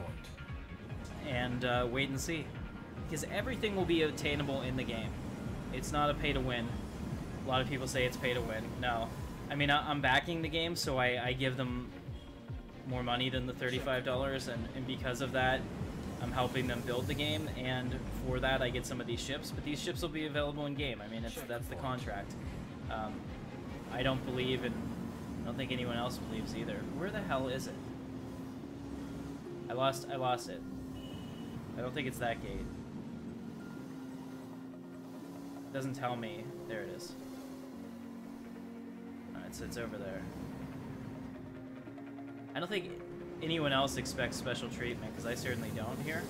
and wait and see, because everything will be attainable in the game. It's not a pay-to-win. A lot of people say it's pay-to-win. No. I mean, I'm backing the game, so I give them more money than the $35, and because of that, I'm helping them build the game, and for that, I get some of these ships, but these ships will be available in-game. I mean, that's the contract. I don't believe, and I don't think anyone else believes either. Where the hell is it? I lost it. I don't think it's that gate. Doesn't tell me. There it is. Alright, so it's over there. I don't think anyone else expects special treatment, because I certainly don't here.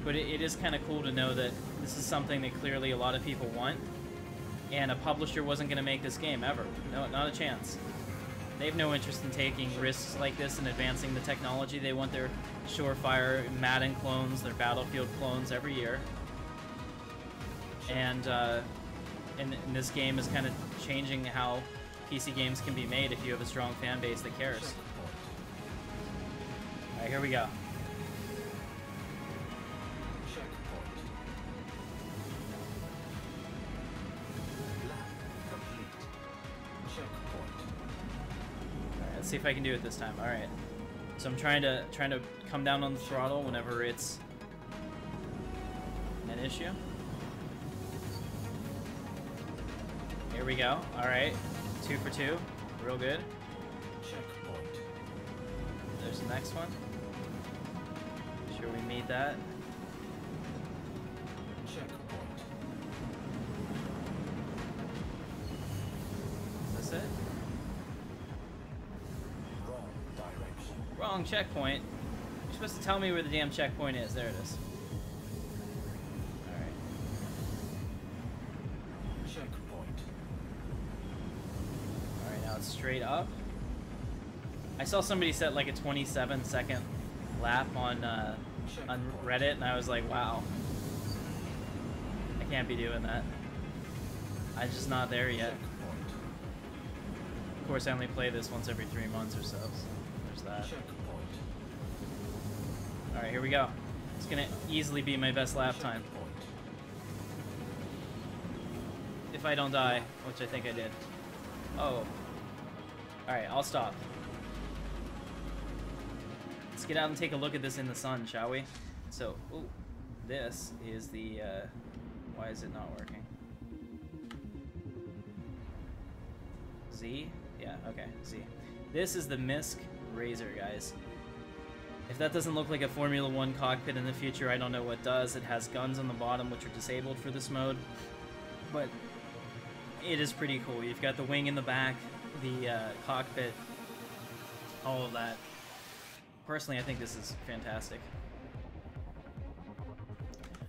But it is kind of cool to know that this is something that clearly a lot of people want, and a publisher wasn't going to make this game, ever. No, not a chance. They have no interest in taking risks like this and advancing the technology. They want their surefire Madden clones, their Battlefield clones every year. And this game is kind of changing how PC games can be made if you have a strong fan base that cares. Alright, here we go. Let's see if I can do it this time. All right. So I'm trying to come down on the throttle whenever it's an issue. Here we go. All right. 2 for 2. Real good. Checkpoint. There's the next one. Make sure we meet that. Checkpoint. Is this it? Wrong checkpoint. You're supposed to tell me where the damn checkpoint is. There it is. Alright. Checkpoint. Alright, now it's straight up. I saw somebody set like a 27-second lap on Reddit, and I was like, wow. I can't be doing that. I'm just not there yet. Of course, I only play this once every 3 months or so. There's that. Alright, here we go. It's gonna easily be my best lap time. If I don't die, which I think I did. Oh. Alright, I'll stop. Let's get out and take a look at this in the sun, shall we? So, ooh, this is the, why is it not working? Z? Yeah, okay, Z. This is the MISC Razor, guys. If that doesn't look like a Formula 1 cockpit in the future, I don't know what does. It has guns on the bottom, which are disabled for this mode. But it is pretty cool. You've got the wing in the back, the cockpit, all of that. Personally, I think this is fantastic.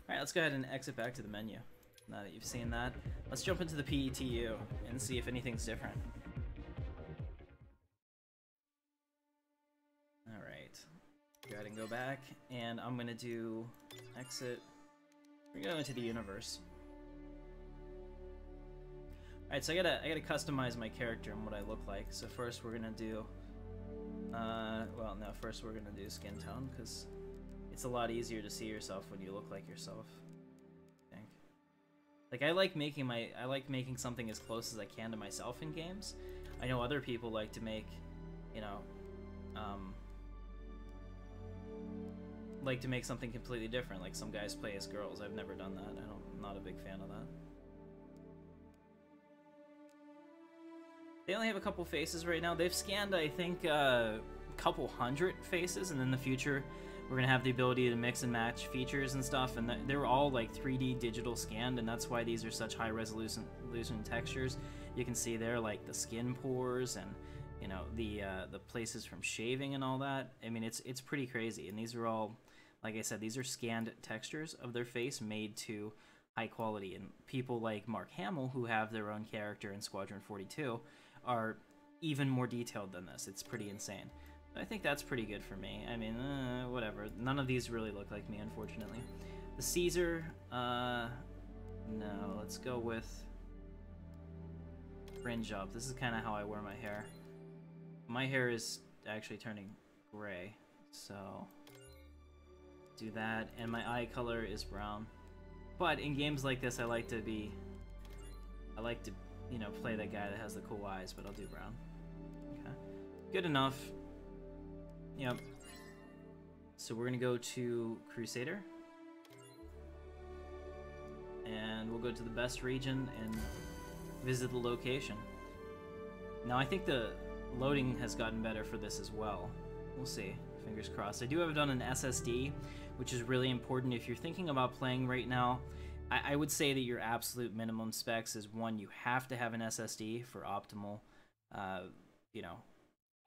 Alright, let's go ahead and exit back to the menu. Now that you've seen that, let's jump into the PETU and see if anything's different. Go ahead and go back, and I'm gonna do exit. We're gonna go into the universe. Alright, so I gotta customize my character and what I look like. So first we're gonna do well, no, first we're gonna do skin tone, because it's a lot easier to see yourself when you look like yourself, I think. Like, I like making something as close as I can to myself in games. I know other people like to make, you know, like to make something completely different, like some guys play as girls. I've never done that. I'm not a big fan of that. They only have a couple faces right now. They've scanned, I think, a couple hundred faces, and in the future we're gonna have the ability to mix and match features and stuff, and they're all like 3D digital scanned, and that's why these are such high resolution textures. You can see there like the skin pores and, you know, the places from shaving and all that. I mean, it's pretty crazy, and these are all, like I said, these are scanned textures of their face made to high quality, and people like Mark Hamill, who have their own character in Squadron 42, are even more detailed than this. It's pretty insane. I think that's pretty good for me. I mean, whatever. None of these really look like me, unfortunately. The Caesar, no, let's go with fringe up. This is kind of how I wear my hair. My hair is actually turning gray, so do that. And my eye color is brown. But in games like this, I like to, you know, play that guy that has the cool eyes, but I'll do brown. Okay. Good enough. Yep. So we're gonna go to Crusader. And we'll go to the best region and visit the location. Now I think the loading has gotten better for this as well. We'll see Fingers crossed. I do have it on an SSD, which is really important if you're thinking about playing right now. I would say that your absolute minimum specs is one, you have to have an SSD for optimal,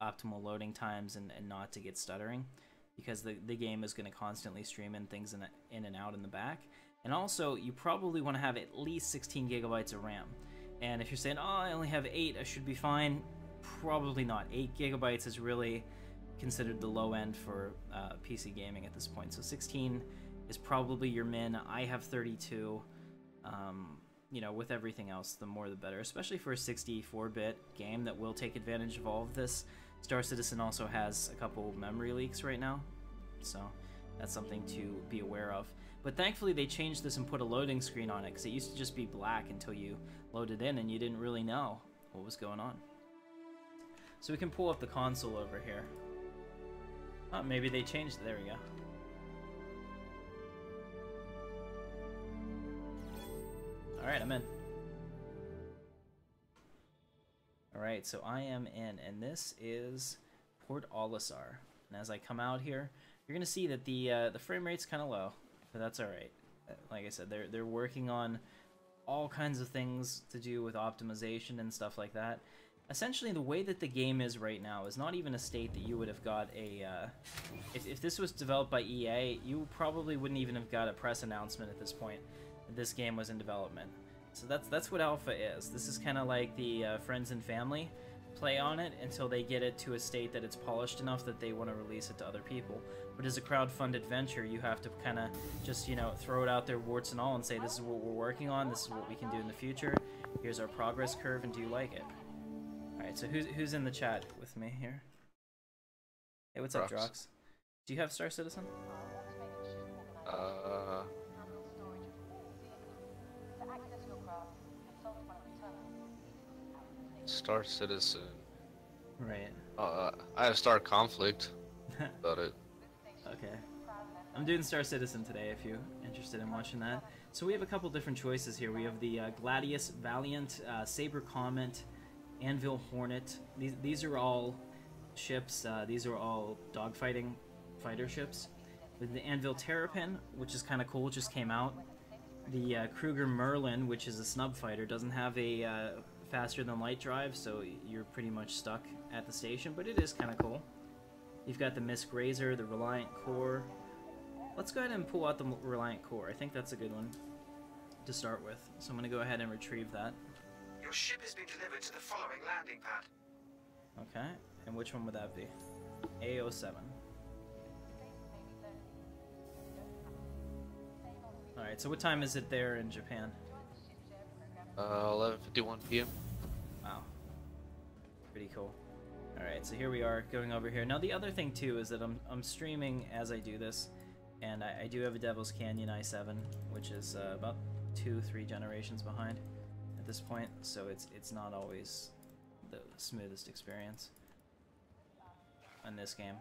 optimal loading times and not to get stuttering, because the game is going to constantly stream in things in and out in the back. And also, you probably want to have at least 16 gigabytes of RAM. And if you're saying, oh, I only have 8, I should be fine, probably not. 8 gigabytes is really considered the low end for PC gaming at this point. So 16 is probably your min. I have 32. With everything else, the more the better, especially for a 64-bit game that will take advantage of all of this. Star Citizen also has a couple memory leaks right now, so that's something to be aware of. But thankfully they changed this and put a loading screen on it, because it used to just be black until you loaded in and you didn't really know what was going on. So we can pull up the console over here. Oh, maybe they changed it. There we go. Alright, I'm in. Alright, so I am in, and this is Port Olisar. And as I come out here, you're going to see that the frame rate's kind of low, but that's alright. Like I said, they're working on all kinds of things to do with optimization and stuff like that. Essentially, the way that the game is right now is not even a state that you would have got a... if this was developed by EA, you probably wouldn't even have got a press announcement at this point that this game was in development. So that's what alpha is. This is kind of like the friends and family play on it until they get it to a state that it's polished enough that they want to release it to other people. But as a crowdfunded venture, you have to kind of just, throw it out there warts and all and say, this is what we're working on, this is what we can do in the future, here's our progress curve, and do you like it? Alright, so who's in the chat with me here? Hey, what's up, Drox? Do you have Star Citizen? Star Citizen. Right. I have Star Conflict. About it. Okay. I'm doing Star Citizen today if you're interested in watching that. So we have a couple different choices here. We have the Gladius, Valiant, Saber Comet, Anvil Hornet. These are all ships. These are all dogfighting fighter ships. With the Anvil Terrapin, which is kind of cool, just came out. The Kruger Merlin, which is a snub fighter, doesn't have a faster than light drive, so you're pretty much stuck at the station, but it is kind of cool. You've got the Misk Razor, the Reliant Core. Let's go ahead and pull out the Reliant Core. I think that's a good one to start with. So I'm going to go ahead and retrieve that. Your ship has been delivered to the following landing pad. Okay, and which one would that be? A07. Alright, so what time is it there in Japan? 11:51 p.m. Wow. Pretty cool. Alright, so here we are, going over here. Now the other thing too is that I'm streaming as I do this, and I do have a Devil's Canyon i7, which is about 2-3 generations behind at this point, so it's not always the smoothest experience on this game,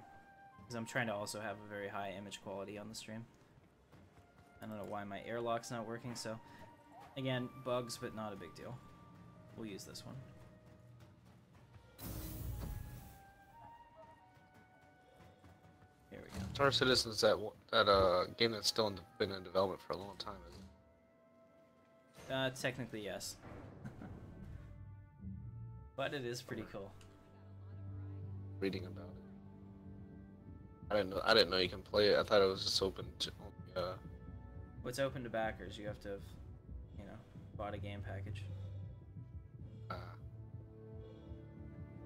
because I'm trying to also have a very high image quality on the stream. I don't know why my airlock's not working, so again, bugs, but not a big deal. We'll use this one. Here we go. Star Citizen's that game that's still been in development for a long time, isn't it? Technically, yes. But it is pretty cool. Reading about it. I didn't know you can play it. I thought it was just open to What's open to backers? You have to have, bought a game package.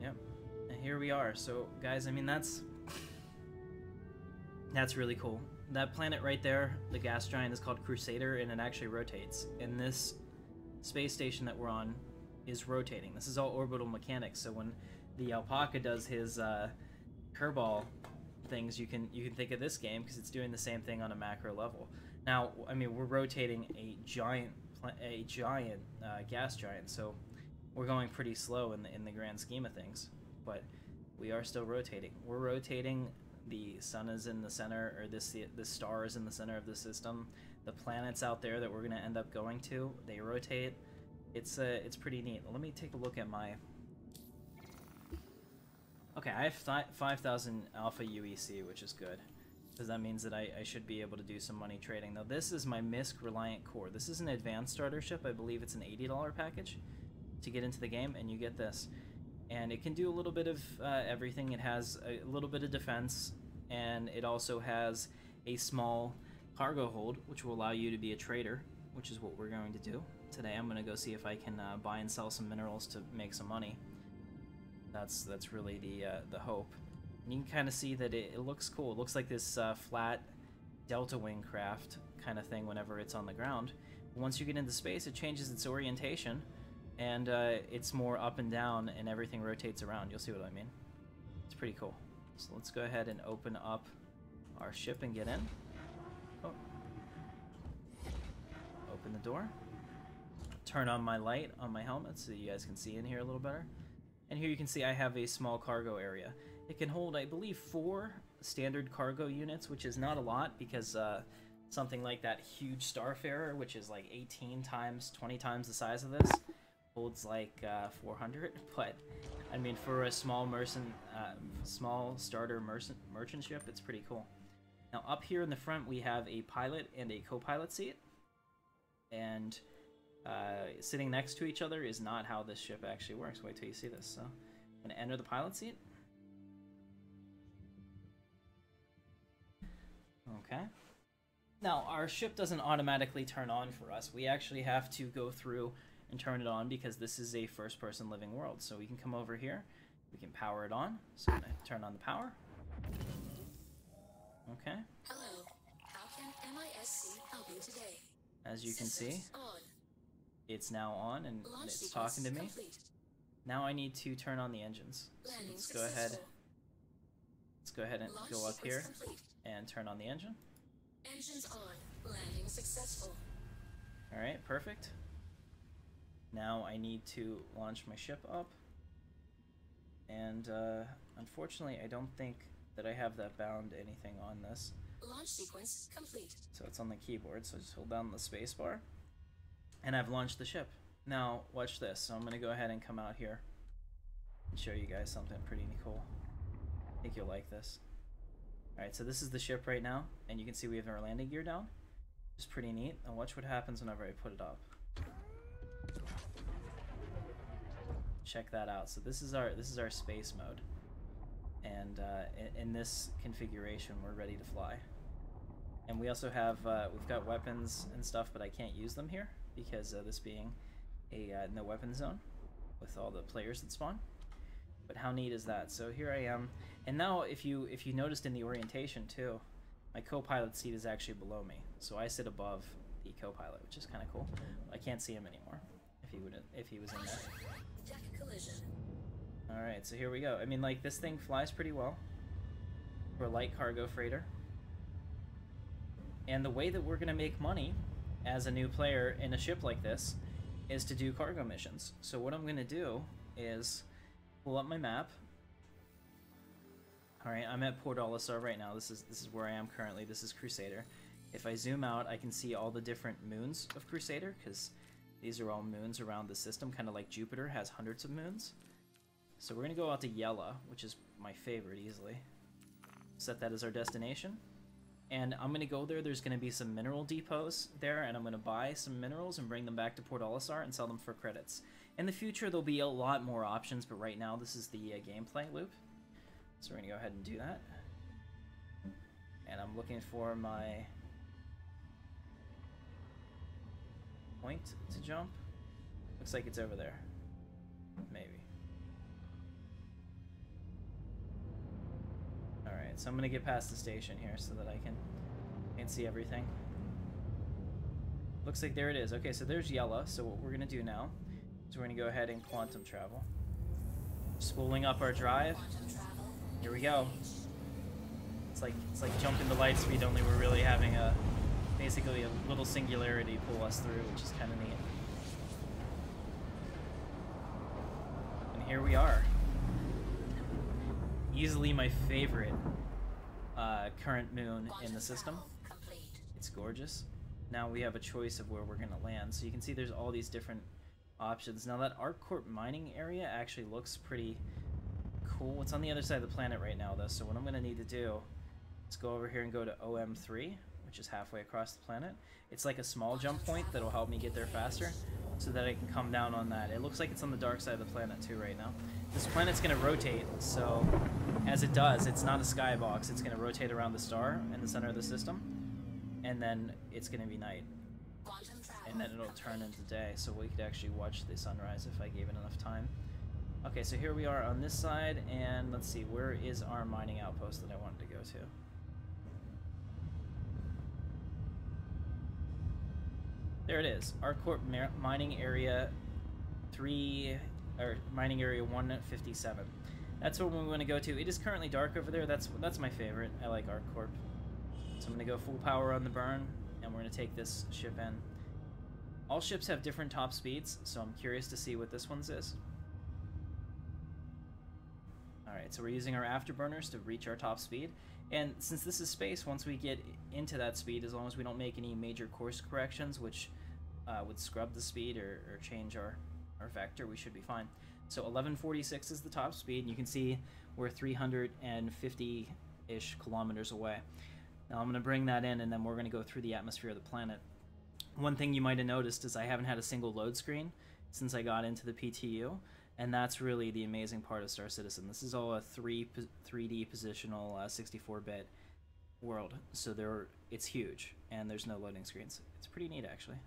Yep. And here we are. So, guys, I mean, that's really cool. That planet right there, the gas giant, is called Crusader, and it actually rotates. And this space station that we're on is rotating. This is all orbital mechanics. So when the alpaca does his curveball things, you can think of this game because it's doing the same thing on a macro level. Now, I mean, we're rotating a giant gas giant, so we're going pretty slow in the grand scheme of things, but we are still rotating. We're rotating. The sun is in the center, or the star is in the center of the system. The planets out there that we're going to end up going to, they rotate. It's pretty neat. Let me take a look at my Okay, I have 5,000 Alpha UEC, which is good. Because that means that I should be able to do some money trading. Now, this is my MISC Reliant Core. This is an advanced starter ship. I believe it's an $80 package to get into the game, and you get this. And it can do a little bit of everything. It has a little bit of defense, and it also has a small cargo hold, which will allow you to be a trader, which is what we're going to do. Today I'm going to go see if I can buy and sell some minerals to make some money. That's really the hope. And you can kind of see that it looks cool. It looks like this flat delta wing craft kind of thing whenever it's on the ground. Once you get into space, it changes its orientation, and it's more up and down, and everything rotates around. You'll see what I mean. It's pretty cool. So let's go ahead and open up our ship and get in. Oh. Open the door. Turn on my light on my helmet so you guys can see in here a little better. And here you can see I have a small cargo area. It can hold, I believe, 4 standard cargo units, which is not a lot because something like that huge Starfarer, which is like 18 times, 20 times the size of this, holds like 400. But I mean, for a small starter merchant ship, it's pretty cool. Now up here in the front, we have a pilot and a co-pilot seat, and sitting next to each other is not how this ship actually works. Wait till you see this. So I'm gonna enter the pilot seat. Okay. Now, our ship doesn't automatically turn on for us. We actually have to go through and turn it on because this is a first-person living world. So we can come over here. We can power it on. So I'm going to turn on the power. Okay. Hello. How can MISC help you today? As you can see, On. it's now on and Launch it's sequence talking to me. complete. Now I need to turn on the engines. So Landing let's go ahead. successful. Let's go ahead and Launch go up sequence here complete. and turn on the engine. Engines on. Landing successful. Alright, perfect. Now I need to launch my ship up. And unfortunately, I don't think that I have that bound anything on this. Launch sequence complete. So it's on the keyboard, so just hold down the space bar. And I've launched the ship. Now, watch this. So I'm going to go ahead and come out here and show you guys something pretty cool. I think you'll like this. Alright, so this is the ship right now, and you can see we have our landing gear down. It's pretty neat. And watch what happens whenever I put it up. Check that out. So this is our space mode. And in this configuration, we're ready to fly. And we also have we've got weapons and stuff, but I can't use them here because this being a no weapon zone with all the players that spawn. But how neat is that? So here I am, and now if you noticed in the orientation too, my co-pilot seat is actually below me, so I sit above the co-pilot, which is kind of cool. I can't see him anymore if he was in there. Deck collision. All right, so here we go. I mean, like, this thing flies pretty well for a light cargo freighter. And the way that we're gonna make money as a new player in a ship like this is to do cargo missions. So what I'm gonna do is pull up my map. All right, I'm at Port Olisar right now. This is where I am currently. This is Crusader. If I zoom out, I can see all the different moons of Crusader, because these are all moons around the system, kind of like Jupiter has hundreds of moons. So we're gonna go out to Yella, which is my favorite easily. Set that as our destination. And I'm gonna go there. There's gonna be some mineral depots there, and I'm gonna buy some minerals and bring them back to Port Olisar and sell them for credits. In the future, there'll be a lot more options, but right now this is the gameplay loop. So we're gonna go ahead and do that. And I'm looking for my point to jump. Looks like it's over there. Maybe. Alright, so I'm gonna get past the station here so that I can see everything. Looks like there it is. Okay, so there's Yella. So what we're gonna do now is we're gonna go ahead and quantum travel. Spooling up our drive. Here we go. It's like jumping to light speed, only we're really having basically a little singularity pull us through, which is kind of neat. And here we are. Easily my favorite current moon in the system. It's gorgeous. Now we have a choice of where we're gonna land. So you can see there's all these different options. Now that Arccorp mining area actually looks pretty cool. It's on the other side of the planet right now, though, so what I'm going to need to do is go over here and go to OM3, which is halfway across the planet. It's like a small jump point that'll help me get there faster, so that I can come down on that. It looks like it's on the dark side of the planet, too, right now. This planet's going to rotate, so as it does, it's not a skybox. It's going to rotate around the star in the center of the system, and then it's going to be night. And then it'll turn into day, so we could actually watch the sunrise if I gave it enough time. Okay, so here we are on this side, and let's see, where is our mining outpost that I wanted to go to? There it is, Arccorp mining area 3, or mining area 157. That's what we want to go to. It is currently dark over there. That's my favorite. I like Arccorp. So I'm going to go full power on the burn, and we're going to take this ship in. All ships have different top speeds, so I'm curious to see what this one's is. Alright, so we're using our afterburners to reach our top speed. And since this is space, once we get into that speed, as long as we don't make any major course corrections, which would scrub the speed or change our vector, we should be fine. So 1146 is the top speed, and you can see we're 350-ish kilometers away. Now I'm going to bring that in, and then we're going to go through the atmosphere of the planet. One thing you might have noticed is I haven't had a single load screen since I got into the PTU, and that's really the amazing part of Star Citizen. This is all a 3D positional 64-bit world, so it's huge, and there's no loading screens. It's pretty neat, actually.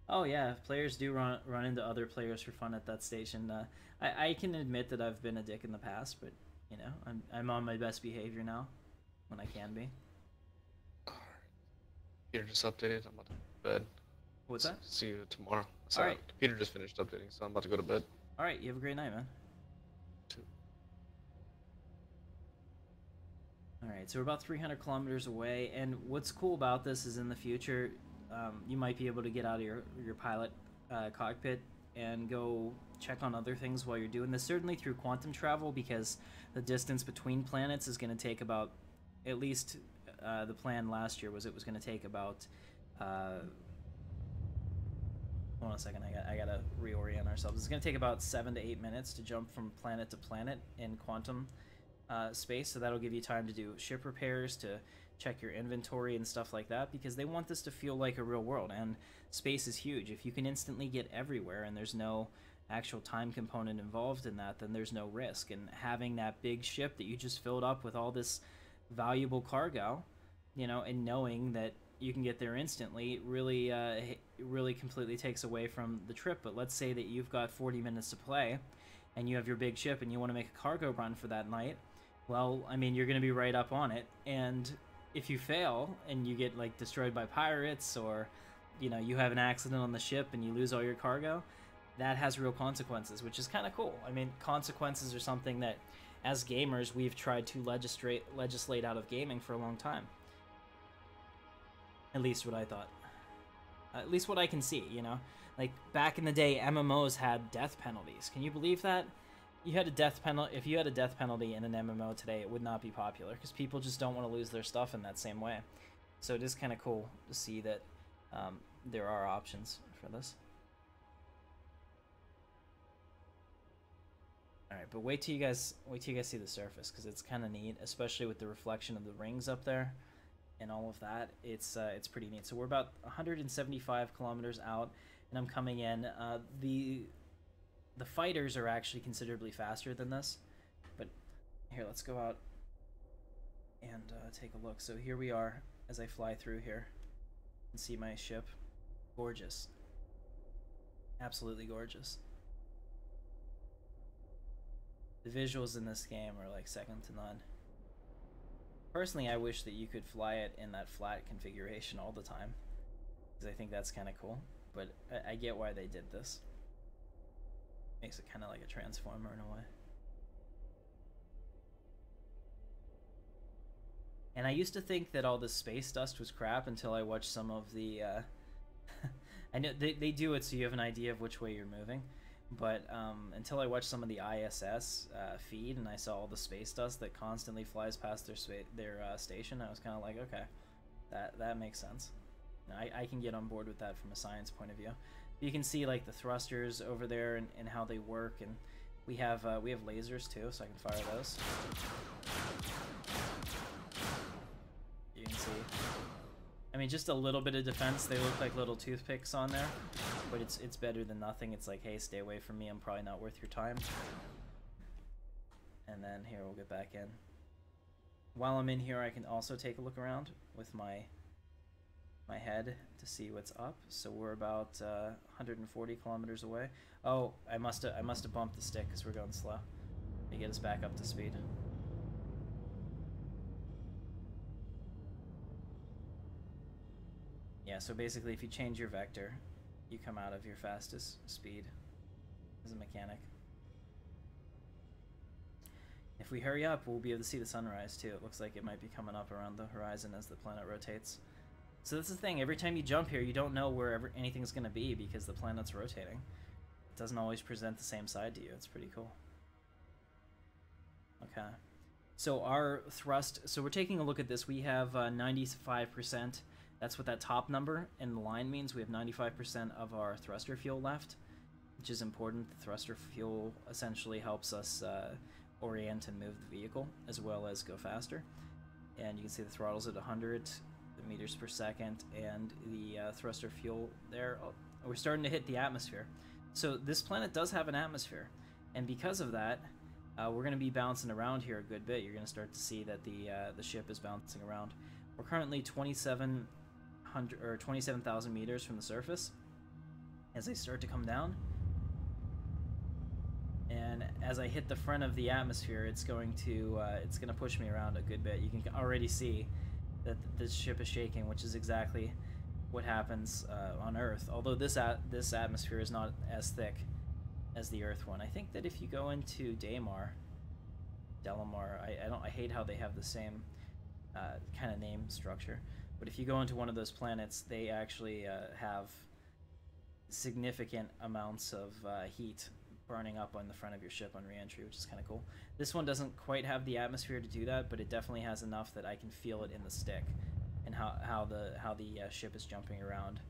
Oh yeah, players do run into other players for fun at that station. I can admit that I've been a dick in the past, but you know, I'm on my best behavior now, when I can be. Computer just updated. I'm about to go to bed. What's that? See you tomorrow. Sorry, Alright. Computer just finished updating, so I'm about to go to bed. Alright, you have a great night, man. Too. Alright, so we're about 300 kilometers away, and what's cool about this is in the future, you might be able to get out of your pilot cockpit and go check on other things while you're doing this, certainly through quantum travel, because the distance between planets is going to take about, at least the plan last year was it was going to take about, hold on a second, I gotta reorient ourselves. It's going to take about 7 to 8 minutes to jump from planet to planet in quantum space, so that'll give you time to do ship repairs, to check your inventory and stuff like that, because they want this to feel like a real world, and space is huge. If you can instantly get everywhere and there's no actual time component involved in that, then there's no risk. And having that big ship that you just filled up with all this valuable cargo, you know, and knowing that you can get there instantly really really completely takes away from the trip. But let's say that you've got 40 minutes to play and you have your big ship and you want to make a cargo run for that night. Well, I mean, you're going to be right up on it, and if you fail and you get like destroyed by pirates, or you know, you have an accident on the ship and you lose all your cargo, that has real consequences, which is kind of cool. I mean, consequences are something that as gamers we've tried to legislate out of gaming for a long time. At least what I thought. At least what I can see, you know? Like, back in the day, MMOs had death penalties. Can you believe that? You had a death penalty. If you had a death penalty in an MMO today, it would not be popular, because people just don't want to lose their stuff in that same way. So it is kind of cool to see that there are options for this. All right, but wait till you guys see the surface, because it's kind of neat, especially with the reflection of the rings up there and all of that. It's pretty neat. So we're about 175 kilometers out, and I'm coming in. The fighters are actually considerably faster than this, but here, let's go out and take a look. So here we are as I fly through here and see my ship. Gorgeous. Absolutely gorgeous. The visuals in this game are like second to none. Personally, I wish that you could fly it in that flat configuration all the time, because I think that's kind of cool, but I get why they did this. Makes it kind of like a transformer in a way. And I used to think that all this space dust was crap until I watched some of the I know they do it so you have an idea of which way you're moving, but until I watched some of the ISS feed and I saw all the space dust that constantly flies past their station, I was kind of like, okay, that makes sense. I can get on board with that from a science point of view. You can see like the thrusters over there and how they work, and we have lasers too, so I can fire those. You can see. I mean, just a little bit of defense. They look like little toothpicks on there, but it's better than nothing. It's like, hey, stay away from me. I'm probably not worth your time. And then here we'll get back in. While I'm in here, I can also take a look around with my head to see what's up. So we're about 140 kilometers away. Oh, I must have bumped the stick because we're going slow to get us back up to speed. Yeah, so basically if you change your vector, you come out of your fastest speed as a mechanic. If we hurry up, we'll be able to see the sunrise too. It looks like it might be coming up around the horizon as the planet rotates. So that's the thing, every time you jump here, you don't know where anything's going to be because the planet's rotating. It doesn't always present the same side to you. It's pretty cool. Okay. So our thrust, so we're taking a look at this. We have 95%. That's what that top number in the line means. We have 95% of our thruster fuel left, which is important. The thruster fuel essentially helps us orient and move the vehicle, as well as go faster. And you can see the throttle's at 100 meters per second, and the thruster fuel there. Oh, we're starting to hit the atmosphere. So this planet does have an atmosphere, and because of that, we're going to be bouncing around here a good bit. You're going to start to see that the ship is bouncing around. We're currently 27,000 meters from the surface. As I start to come down, and as I hit the front of the atmosphere, it's going to push me around a good bit. You can already see that this ship is shaking, which is exactly what happens on Earth. Although this atmosphere is not as thick as the Earth one. I think that if you go into Delamar, I hate how they have the same kind of name structure. But if you go into one of those planets, they actually have significant amounts of heat burning up on the front of your ship on re-entry, which is kind of cool. This one doesn't quite have the atmosphere to do that, but it definitely has enough that I can feel it in the stick and how the ship is jumping around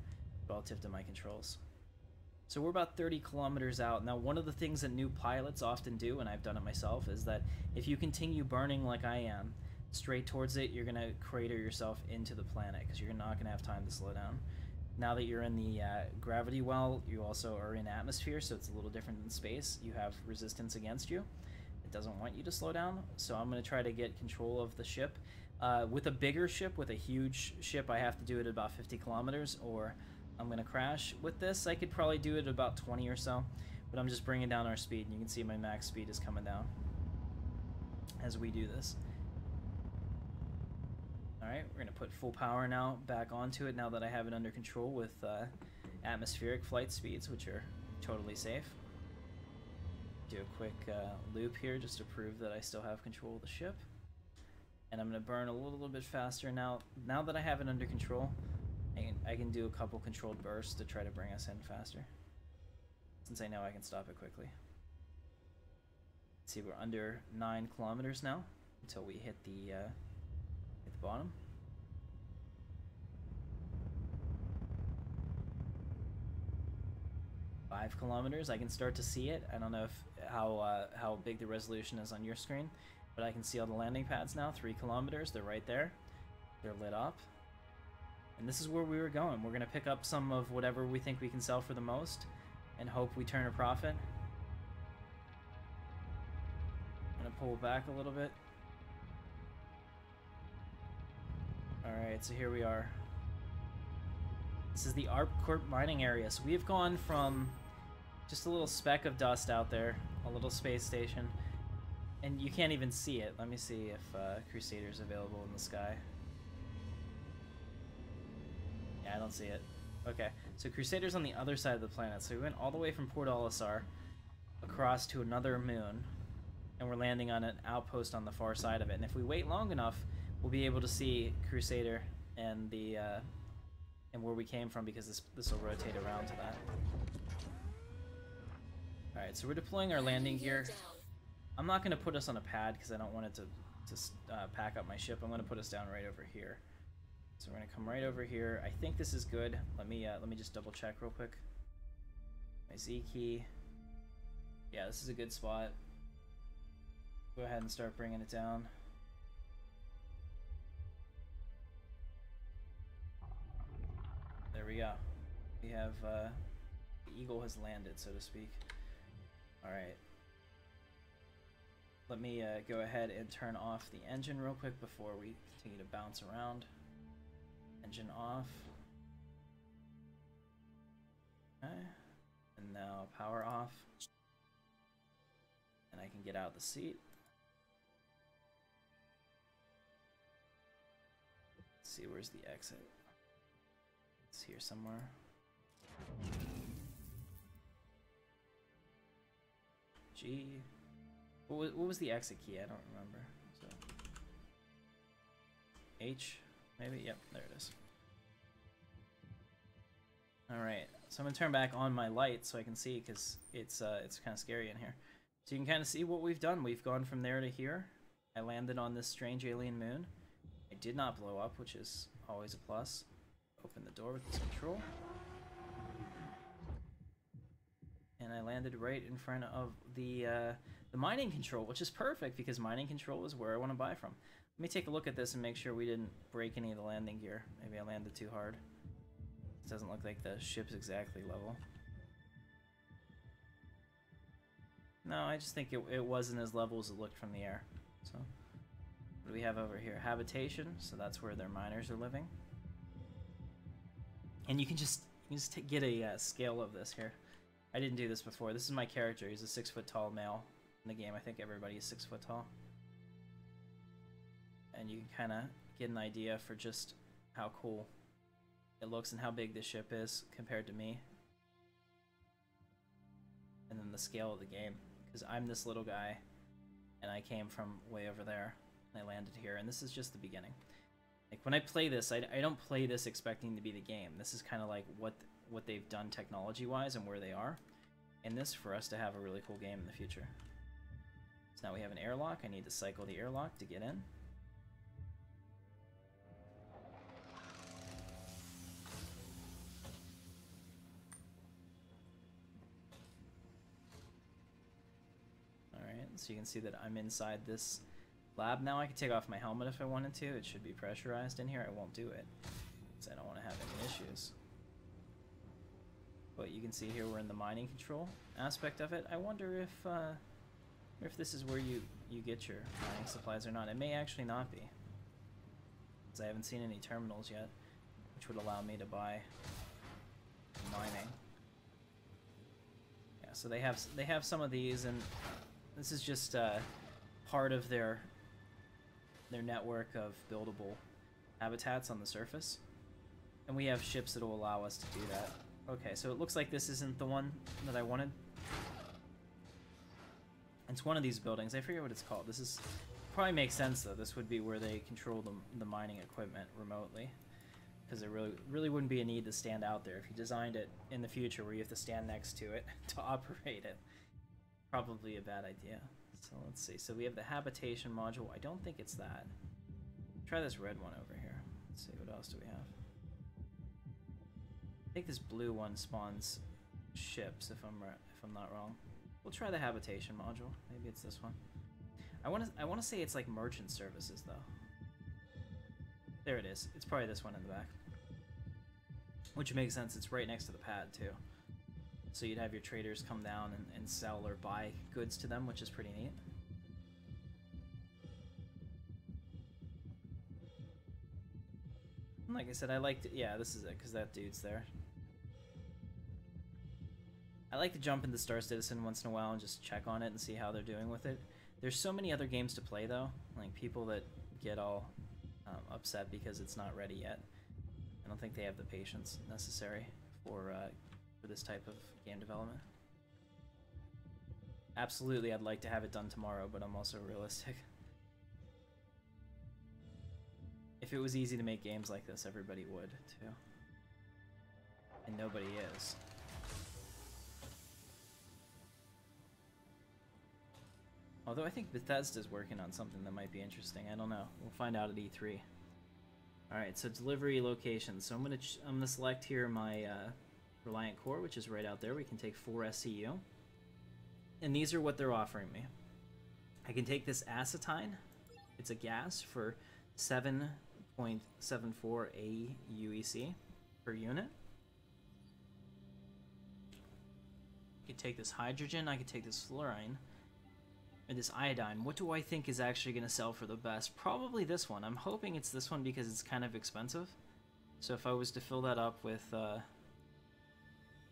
relative to my controls. So we're about 30 kilometers out. Now, one of the things that new pilots often do, and I've done it myself, is that if you continue burning like I am, straight towards it, you're going to crater yourself into the planet because you're not going to have time to slow down. Now that you're in the gravity well, you also are in atmosphere, so it's a little different than space. You have resistance against you. It doesn't want you to slow down, so I'm going to try to get control of the ship. With a bigger ship, with a huge ship, I have to do it at about 50 kilometers, or I'm going to crash. With this, I could probably do it at about 20 or so, but I'm just bringing down our speed, and you can see my max speed is coming down as we do this. Alright, we're going to put full power now back onto it now that I have it under control with atmospheric flight speeds, which are totally safe. Do a quick loop here just to prove that I still have control of the ship. And I'm going to burn a little bit faster now. Now that I have it under control, I can do a couple controlled bursts to try to bring us in faster, since I know I can stop it quickly. Let's see, we're under 9 kilometers now until we hit the bottom. Five kilometers, I can start to see it. I don't know how big the resolution is on your screen, but I can see all the landing pads now. 3 kilometers, they're right there. They're lit up. And this is where we were going. We're going to pick up some of whatever we think we can sell for the most and hope we turn a profit. I'm going to pull back a little bit. Alright, so here we are. This is the Arccorp mining area. So we have gone from just a little speck of dust out there, a little space station, and you can't even see it. Let me see if Crusader's available in the sky. Yeah, I don't see it. Okay, so Crusader's on the other side of the planet. So we went all the way from Port Olisar across to another moon, and we're landing on an outpost on the far side of it. And if we wait long enough, we'll be able to see Crusader and the and where we came from, because this will rotate around to that. All right, so we're deploying our landing gear. I'm not going to put us on a pad because I don't want it to pack up my ship. I'm going to put us down right over here. So we're gonna come right over here. I think this is good. Let me just double check real quick. My Z key. Yeah, this is a good spot. Go ahead and start bringing it down. There we go. We have the eagle has landed, so to speak. All right. Let me go ahead and turn off the engine real quick before we continue to bounce around. Engine off. Okay. And now power off. And I can get out of the seat. Let's see, where's the exit? It's here somewhere. G. What was the exit key? I don't remember. So H, maybe? Yep, there it is. Alright, so I'm gonna turn back on my light so I can see, because it's kind of scary in here. So you can kind of see what we've done. We've gone from there to here. I landed on this strange alien moon. I did not blow up, which is always a plus. Open the door with this control. And I landed right in front of the mining control, which is perfect because mining control is where I want to buy from. Let me take a look at this and make sure we didn't break any of the landing gear. Maybe I landed too hard. It doesn't look like the ship's exactly level. No, I just think it wasn't as level as it looked from the air. So, what do we have over here? Habitation, so that's where their miners are living. And you can just get a scale of this here. I didn't do this before. This is my character. He's a 6 foot tall male in the game. I think everybody is 6 foot tall. And you can kind of get an idea for just how cool it looks and how big this ship is compared to me. And then the scale of the game. Because I'm this little guy, and I came from way over there, and I landed here. And this is just the beginning. Like, when I play this, I don't play this expecting to be the game. This is kind of like what they've done technology-wise and where they are. And this for us to have a really cool game in the future. So now we have an airlock. I need to cycle the airlock to get in. Alright, so you can see that I'm inside this lab now. I can take off my helmet if I wanted to. It should be pressurized in here. I won't do it because I don't want to have any issues. But you can see here we're in the mining control aspect of it. I wonder if this is where you get your mining supplies or not. It may actually not be, because I haven't seen any terminals yet, which would allow me to buy mining. Yeah, so they have some of these, and this is just part of their network of buildable habitats on the surface, and we have ships that will allow us to do that. Okay, so it looks like this isn't the one that I wanted. It's one of these buildings. I forget what it's called. This is probably makes sense though. This would be where they control the mining equipment remotely, because there really wouldn't be a need to stand out there if you designed it in the future where you have to stand next to it to operate it. Probably a bad idea. So let's see. So we have the habitation module. I don't think it's that. Try this red one over here. Let's see, what else do we have? I think this blue one spawns ships, if I'm not wrong. We'll try the habitation module. Maybe it's this one. I want to say it's like merchant services though. There it is. It's probably this one in the back. Which makes sense. It's right next to the pad too. So you'd have your traders come down and sell or buy goods to them, which is pretty neat. And like I said, I liked it. Yeah, this is it, because that dude's there. I like to jump into Star Citizen once in a while and just check on it and see how they're doing with it. There's so many other games to play though, like people that get all upset because it's not ready yet. I don't think they have the patience necessary for this type of game development. Absolutely, I'd like to have it done tomorrow, but I'm also realistic. If it was easy to make games like this, everybody would too. And nobody is. Although I think Bethesda's working on something that might be interesting. I don't know. We'll find out at E3. Alright, so delivery location. So I'm gonna select here my Reliant Core, which is right out there. We can take 4 SCU. And these are what they're offering me. I can take this acetine. It's a gas for 7.74 AUEC per unit. I could take this hydrogen, I could take this fluorine, or this iodine. What do I think is actually going to sell for the best? Probably this one. I'm hoping it's this one because it's kind of expensive. So if I was to fill that up with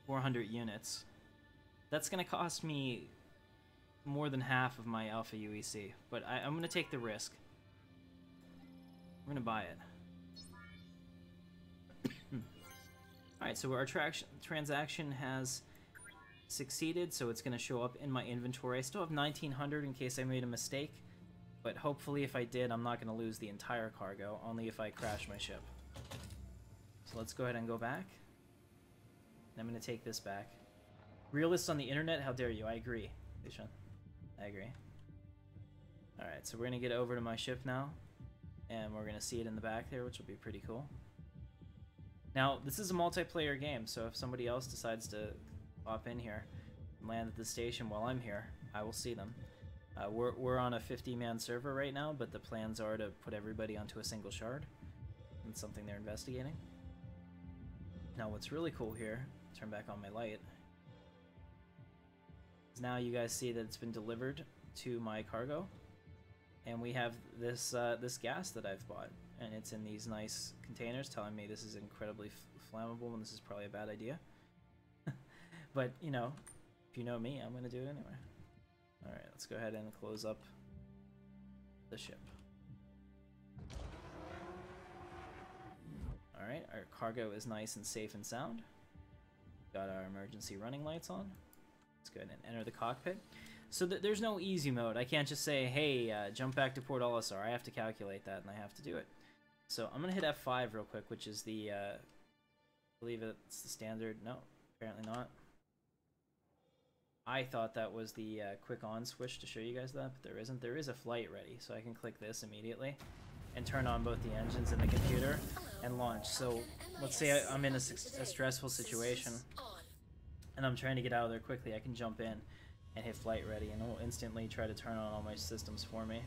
400 units, that's going to cost me more than half of my alpha UEC. But I'm going to take the risk. I'm going to buy it. Alright, so our transaction has succeeded, so it's going to show up in my inventory. I still have 1900 in case I made a mistake, but hopefully if I did, I'm not going to lose the entire cargo, only if I crash my ship. So let's go ahead and go back. I'm going to take this back. Realists on the internet, how dare you? I agree. I agree. Alright, so we're going to get over to my ship now, and we're going to see it in the back there, which will be pretty cool. Now, this is a multiplayer game, so if somebody else decides to pop in here and land at the station while I'm here, I will see them. We're on a 50-man server right now, but the plans are to put everybody onto a single shard. It's something they're investigating. Now what's really cool here, turn back on my light, is now you guys see that it's been delivered to my cargo, and we have this this gas that I've bought, and it's in these nice containers telling me this is incredibly flammable and this is probably a bad idea. But, you know, if you know me, I'm going to do it anyway. Alright, let's go ahead and close up the ship. Alright, our cargo is nice and safe and sound. Got our emergency running lights on. Let's go ahead and enter the cockpit. So there's no easy mode. I can't just say, hey, jump back to Port Olisar. I have to calculate that, and I have to do it. So I'm going to hit F5 real quick, which is the, I believe it's the standard. No, apparently not. I thought that was the quick on switch to show you guys that, but there isn't. There is a flight ready, so I can click this immediately and turn on both the engines and the computer and launch. So let's say I'm in a stressful situation and I'm trying to get out of there quickly. I can jump in and hit flight ready, and it will instantly try to turn on all my systems for me,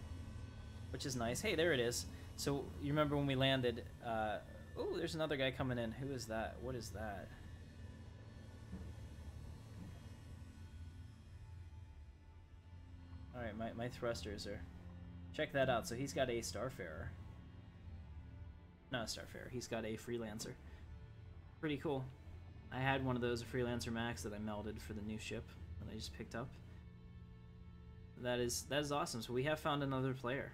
which is nice. Hey, there it is. So you remember when we landed, oh, there's another guy coming in. Who is that? What is that? Alright, my thrusters are... Check that out. So he's got a Starfarer. Not a Starfarer. He's got a Freelancer. Pretty cool. I had one of those, a Freelancer Max, that I melded for the new ship that I just picked up. That is awesome. So we have found another player.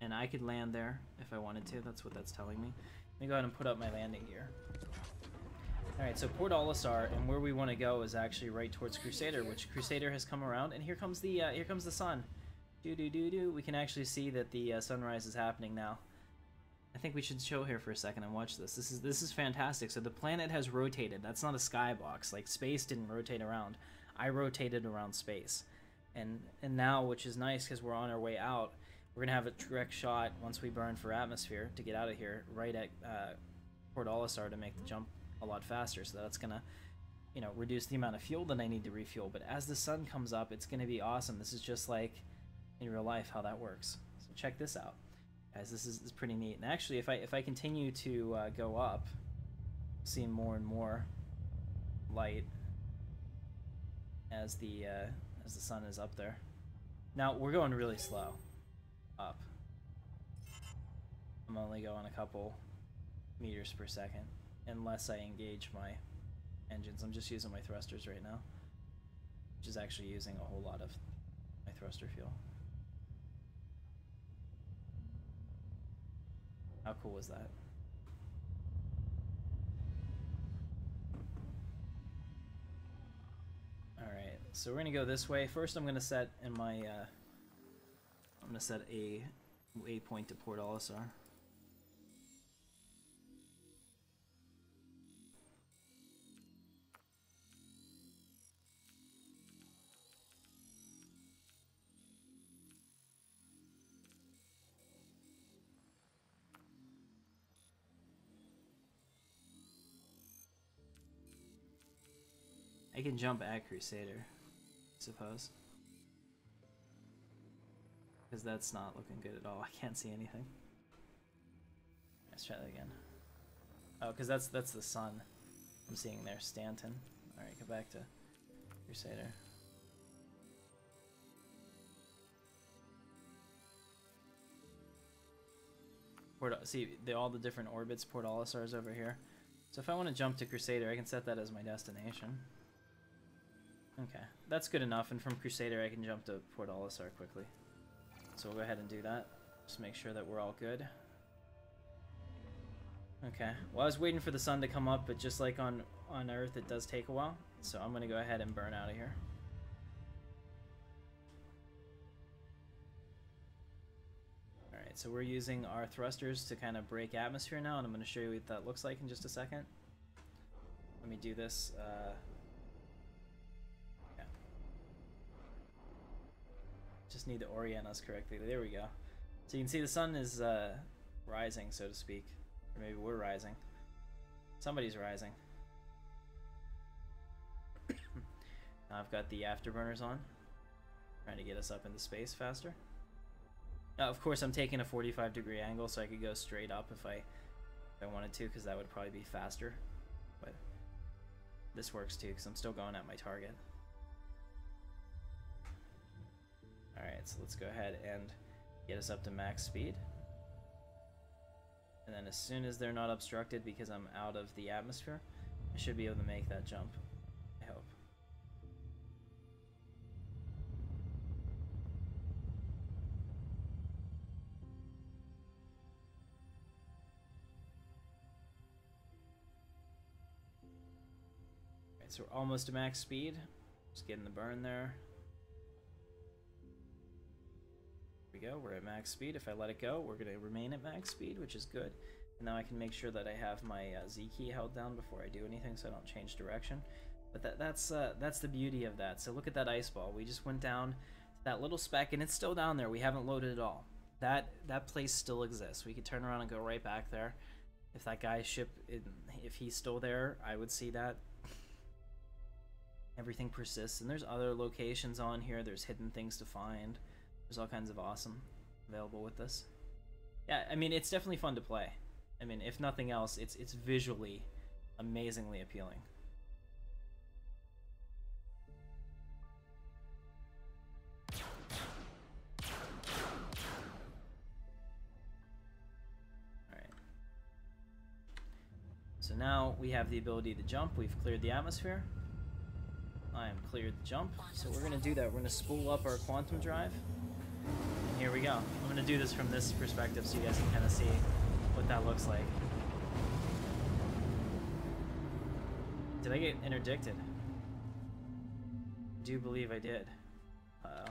And I could land there if I wanted to. That's what that's telling me. Let me go ahead and put up my landing gear. Alright, so Port Olisar, and where we want to go is actually right towards Crusader, which Crusader has come around, and here comes the sun. Do. We can actually see that the sunrise is happening now. I think we should chill here for a second and watch this. This is fantastic. So the planet has rotated. That's not a skybox. Like, space didn't rotate around. I rotated around space. And now, which is nice because we're on our way out, we're going to have a direct shot once we burn for atmosphere to get out of here right at Port Olisar to make the jump a lot faster, so that's gonna, you know, reduce the amount of fuel that I need to refuel. But as the sun comes up, it's gonna be awesome. This is just like in real life how that works. So check this out, guys. This is pretty neat. And actually, if I continue to go up, see more and more light as the sun is up there. Now we're going really slow up. I'm only going a couple meters per second. Unless I engage my engines. I'm just using my thrusters right now, which is actually using a whole lot of my thruster fuel. How cool was that? Alright, so we're gonna go this way. First I'm gonna set in my I'm gonna set a waypoint to Port Olisar. I can jump at Crusader, I suppose. Because that's not looking good at all. I can't see anything. Let's try that again. Oh, because that's the sun I'm seeing there, Stanton. Alright, go back to Crusader. See, all the different orbits, Port Olisar's over here. So if I want to jump to Crusader, I can set that as my destination. Okay, that's good enough, and from Crusader I can jump to Port Olisar quickly. So we'll go ahead and do that. Just make sure that we're all good. Okay, well I was waiting for the sun to come up, but just like on Earth it does take a while. So I'm going to go ahead and burn out of here. Alright, so we're using our thrusters to kind of break atmosphere now, and I'm going to show you what that looks like in just a second. Let me do this. Yeah. Just need to orient us correctly. There we go. So you can see the sun is rising, so to speak. Or maybe we're rising. Somebody's rising. Now I've got the afterburners on, trying to get us up into space faster. Now, of course, I'm taking a 45-degree angle, so I could go straight up if I wanted to, because that would probably be faster. But this works too, because I'm still going at my target. Alright, so let's go ahead and get us up to max speed. And then as soon as they're not obstructed because I'm out of the atmosphere, I should be able to make that jump. I hope. Alright, so we're almost to max speed. Just getting the burn there. We go, we're at max speed. If I let it go, we're going to remain at max speed, which is good. And now I can make sure that I have my Z key held down before I do anything, so I don't change direction. But that's the beauty of that. So look at that ice ball. We just went down to that little speck, and it's still down there. We haven't loaded it all. That place still exists. We could turn around and go right back there. If that guy's ship, if he's still there, I would see that. Everything persists, and there's other locations on here. There's hidden things to find. There's all kinds of awesome available with this. Yeah, I mean, it's definitely fun to play. I mean, if nothing else, it's visually amazingly appealing. Alright. So now we have the ability to jump. We've cleared the atmosphere. I am cleared the jump. So we're going to do that. We're going to spool up our quantum drive. And here we go. I'm going to do this from this perspective so you guys can kind of see what that looks like. Did I get interdicted? I do believe I did. Uh-oh.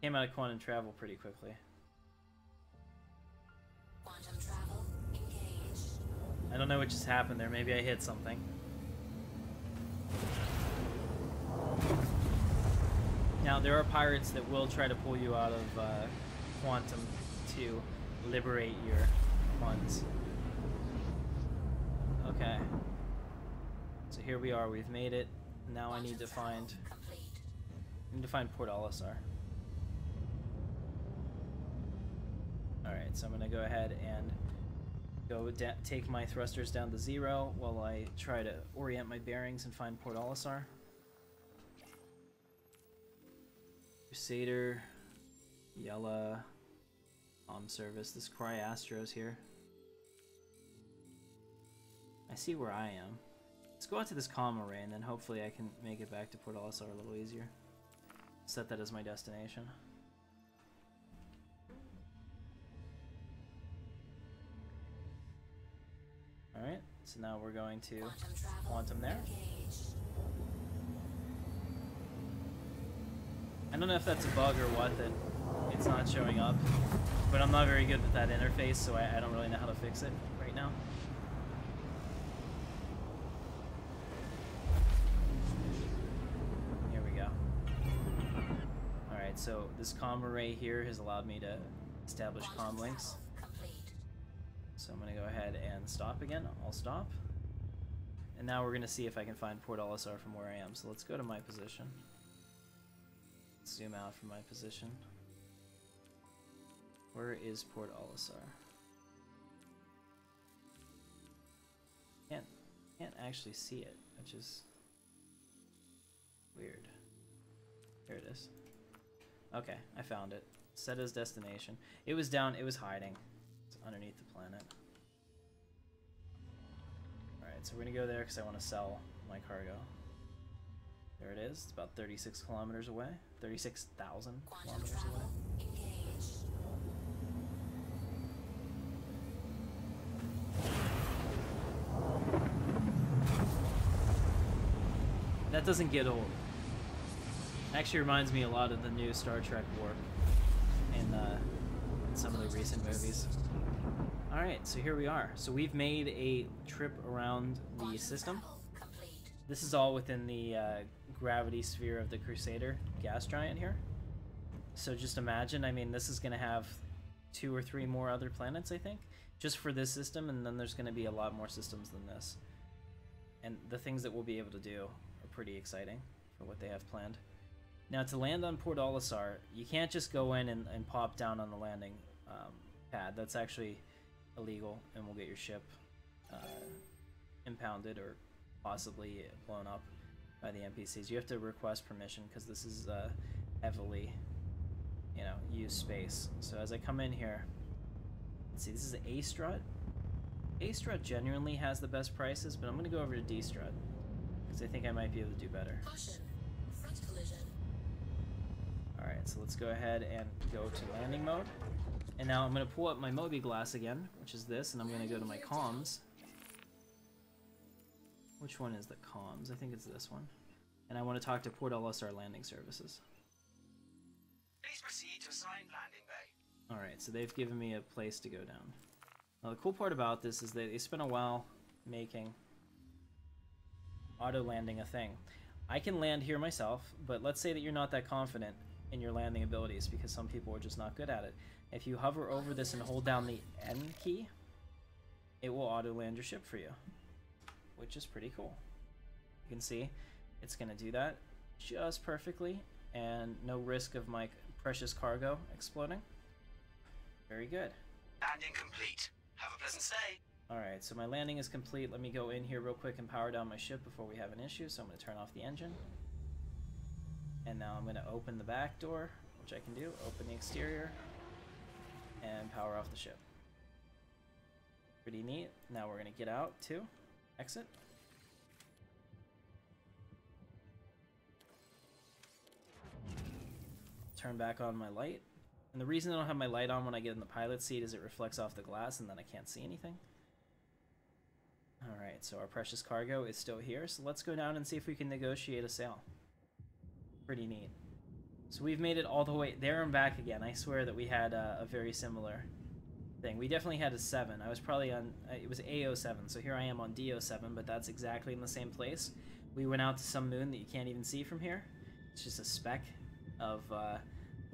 Came out of quantum travel pretty quickly. Quantum travel engaged. I don't know what just happened there. Maybe I hit something. Now, there are pirates that will try to pull you out of quantum to liberate your funds. Okay. So here we are. We've made it. Now I need to find Port Olisar. Alright, so I'm going to go ahead and take my thrusters down to 0 while I try to orient my bearings and find Port Olisar. Crusader, Yella, service. This Cryastro's here. I see where I am. Let's go out to this comm array, and then hopefully I can make it back to Port Olisar a little easier. Set that as my destination. Alright, so now we're going to quantum there. I don't know if that's a bug or what, that it's not showing up, but I'm not very good with that interface, so I don't really know how to fix it right now. Here we go. Alright, so this comm array here has allowed me to establish comm links. So I'm going to go ahead and stop again. I'll stop. And now we're gonna see if I can find Port Olisar from where I am. So let's go to my position. Let's zoom out from my position. Where is Port Olisar? Can't actually see it, which is weird. Here it is. Okay, I found it. Set as destination. It was down, it was hiding. It's underneath the planet. Alright, so we're gonna go there because I want to sell my cargo. There it is. It's about 36 kilometers away. 36,000 Quantum kilometers away. travel engaged. That doesn't get old. Actually reminds me a lot of the new Star Trek warp in some of the recent movies. Alright, so here we are. So we've made a trip around the Quantum system. travel complete. This is all within the gravity sphere of the Crusader gas giant here. So just imagine, I mean, this is going to have 2 or 3 more other planets, I think, just for this system, and then there's going to be a lot more systems than this. And the things that we'll be able to do are pretty exciting for what they have planned. Now, to land on Port Olisar, you can't just go in and pop down on the landing pad. That's actually illegal, and will get your ship impounded or possibly blown up by the NPCs. You have to request permission because this is heavily, you know, used space. So as I come in here, let's see, this is A strut. A strut genuinely has the best prices, but I'm gonna go over to D strut because I think I might be able to do better. Caution. Front collision. Alright, so let's go ahead and go to landing mode. And now I'm going to pull up my Mobi glass again, which is this, and I'm going to go to my comms. Which one is the comms? I think it's this one. And I want to talk to Port Olisar Landing Services. Please proceed to assigned landing bay. Alright, so they've given me a place to go down. Now the cool part about this is they spent a while making auto-landing a thing. I can land here myself, but let's say that you're not that confident in your landing abilities because some people are just not good at it. If you hover over this and hold down the N key, it will auto-land your ship for you, which is pretty cool. You can see it's going to do that just perfectly and no risk of my precious cargo exploding. Very good. Landing complete. Have a pleasant stay. Alright, so my landing is complete. Let me go in here real quick and power down my ship before we have an issue. So I'm going to turn off the engine. And now I'm going to open the back door, which I can do. Open the exterior. And power off the ship. Pretty neat. Now we're going to get out too. Exit. Turn back on my light. And the reason I don't have my light on when I get in the pilot seat is it reflects off the glass and then I can't see anything. Alright, so our precious cargo is still here. So let's go down and see if we can negotiate a sale. Pretty neat. So we've made it all the way there and back again. I swear that we had a very similar thing. We definitely had a 7. I was probably on, it was AO7, so here I am on DO7, but that's exactly in the same place. We went out to some moon that you can't even see from here. It's just a speck of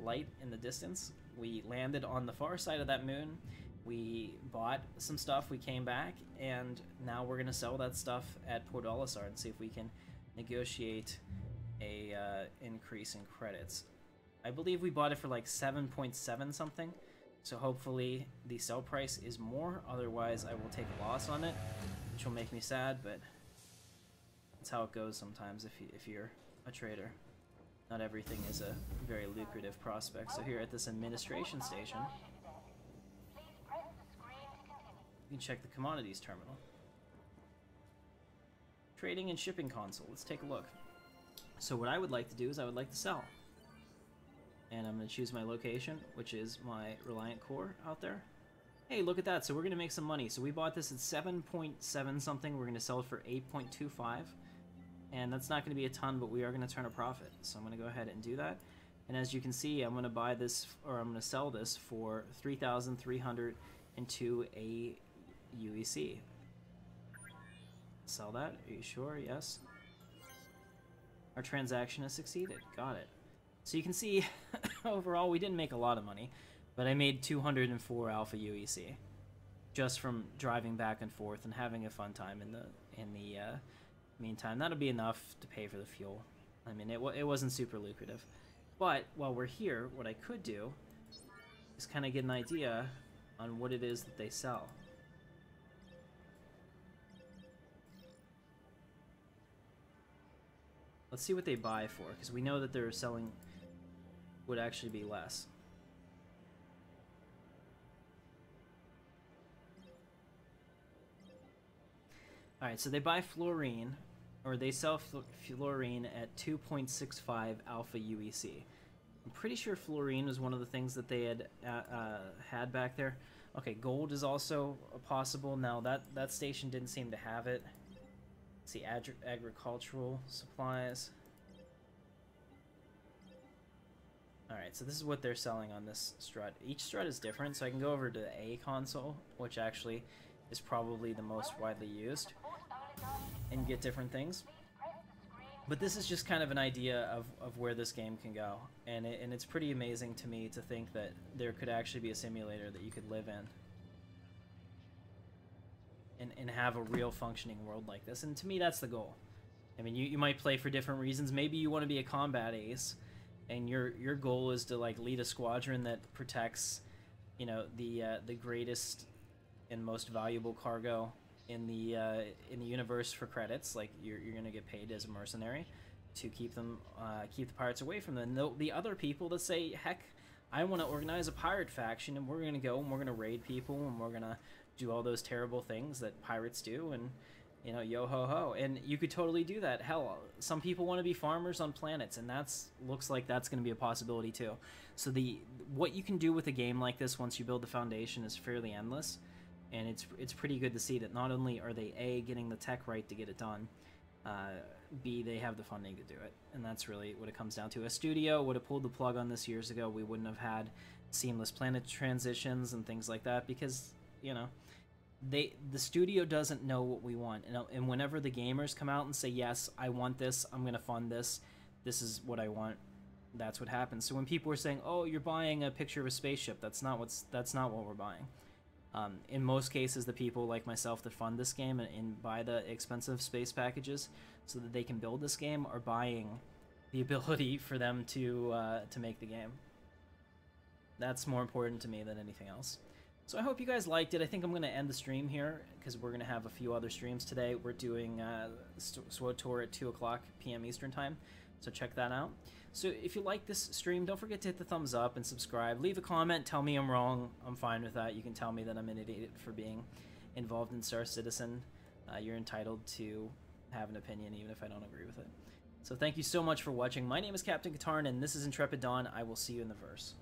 light in the distance. We landed on the far side of that moon. We bought some stuff, we came back, and now we're going to sell that stuff at Port Olisar and see if we can negotiate a increase in credits. I believe we bought it for like 7.7 something, so hopefully the sell price is more, otherwise I will take a loss on it, which will make me sad, but that's how it goes sometimes if you're a trader. Not everything is a very lucrative prospect. So here at this administration station, you can check the commodities terminal. Trading and shipping console. Let's take a look. So what I would like to do is I would like to sell. And I'm going to choose my location, which is my Reliant Core out there. Hey, look at that. So we're going to make some money. So we bought this at 7.7 something. We're going to sell it for 8.25. And that's not going to be a ton, but we are going to turn a profit. So I'm going to go ahead and do that. And as you can see, I'm going to buy this, or I'm going to sell this for 3,302 AUEC. Sell that? Are you sure? Yes. Our transaction has succeeded. Got it. So you can see, overall, we didn't make a lot of money, but I made 204 Alpha UEC just from driving back and forth and having a fun time in the meantime. That'll be enough to pay for the fuel. I mean, it wasn't super lucrative. But while we're here, what I could do is kind of get an idea on what it is that they sell. Let's see what they buy for, because we know that they're selling would actually be less. Alright, so they buy fluorine, or they sell fluorine at 2.65 alpha UEC. I'm pretty sure fluorine was one of the things that they had back there. Okay, gold is also possible. Now that station didn't seem to have it. Let's see, agricultural supplies. Alright, so this is what they're selling on this strut. Each strut is different, so I can go over to the A console, which actually is probably the most widely used, and get different things. But this is just kind of an idea of where this game can go, and it's pretty amazing to me to think that there could actually be a simulator that you could live in and have a real functioning world like this. And to me, that's the goal. I mean, you might play for different reasons. Maybe you want to be a combat ace, and your goal is to like lead a squadron that protects, you know, the greatest and most valuable cargo in the universe for credits. Like you're gonna get paid as a mercenary to keep them keep the pirates away from them. The other people that say, heck, I want to organize a pirate faction, and we're gonna go and we're gonna raid people and we're gonna do all those terrible things that pirates do, and you know, yo ho ho. And you could totally do that. Hell, some people want to be farmers on planets, and looks like that's going to be a possibility too. So what you can do with a game like this once you build the foundation is fairly endless, and it's pretty good to see that not only are they A, getting the tech right to get it done, B, they have the funding to do it, and that's really what it comes down to. A studio would have pulled the plug on this years ago. We wouldn't have had seamless planet transitions and things like that, because, you know, the studio doesn't know what we want, and whenever the gamers come out and say, yes, I want this, I'm gonna fund this, this is what I want, that's what happens. So when people are saying, oh, you're buying a picture of a spaceship, that's not what we're buying. In most cases, the people like myself that fund this game and buy the expensive space packages so that they can build this game are buying the ability for them to make the game. That's more important to me than anything else. So I hope you guys liked it. I think I'm going to end the stream here because we're going to have a few other streams today. We're doing SWO Tour at 2 o'clock p.m. Eastern Time, so check that out. So if you like this stream, don't forget to hit the thumbs up and subscribe. Leave a comment. Tell me I'm wrong. I'm fine with that. You can tell me that I'm an idiot for being involved in Star Citizen. You're entitled to have an opinion even if I don't agree with it. So thank you so much for watching. My name is Captain Katarn, and this is Intrepid Dawn. I will see you in the verse.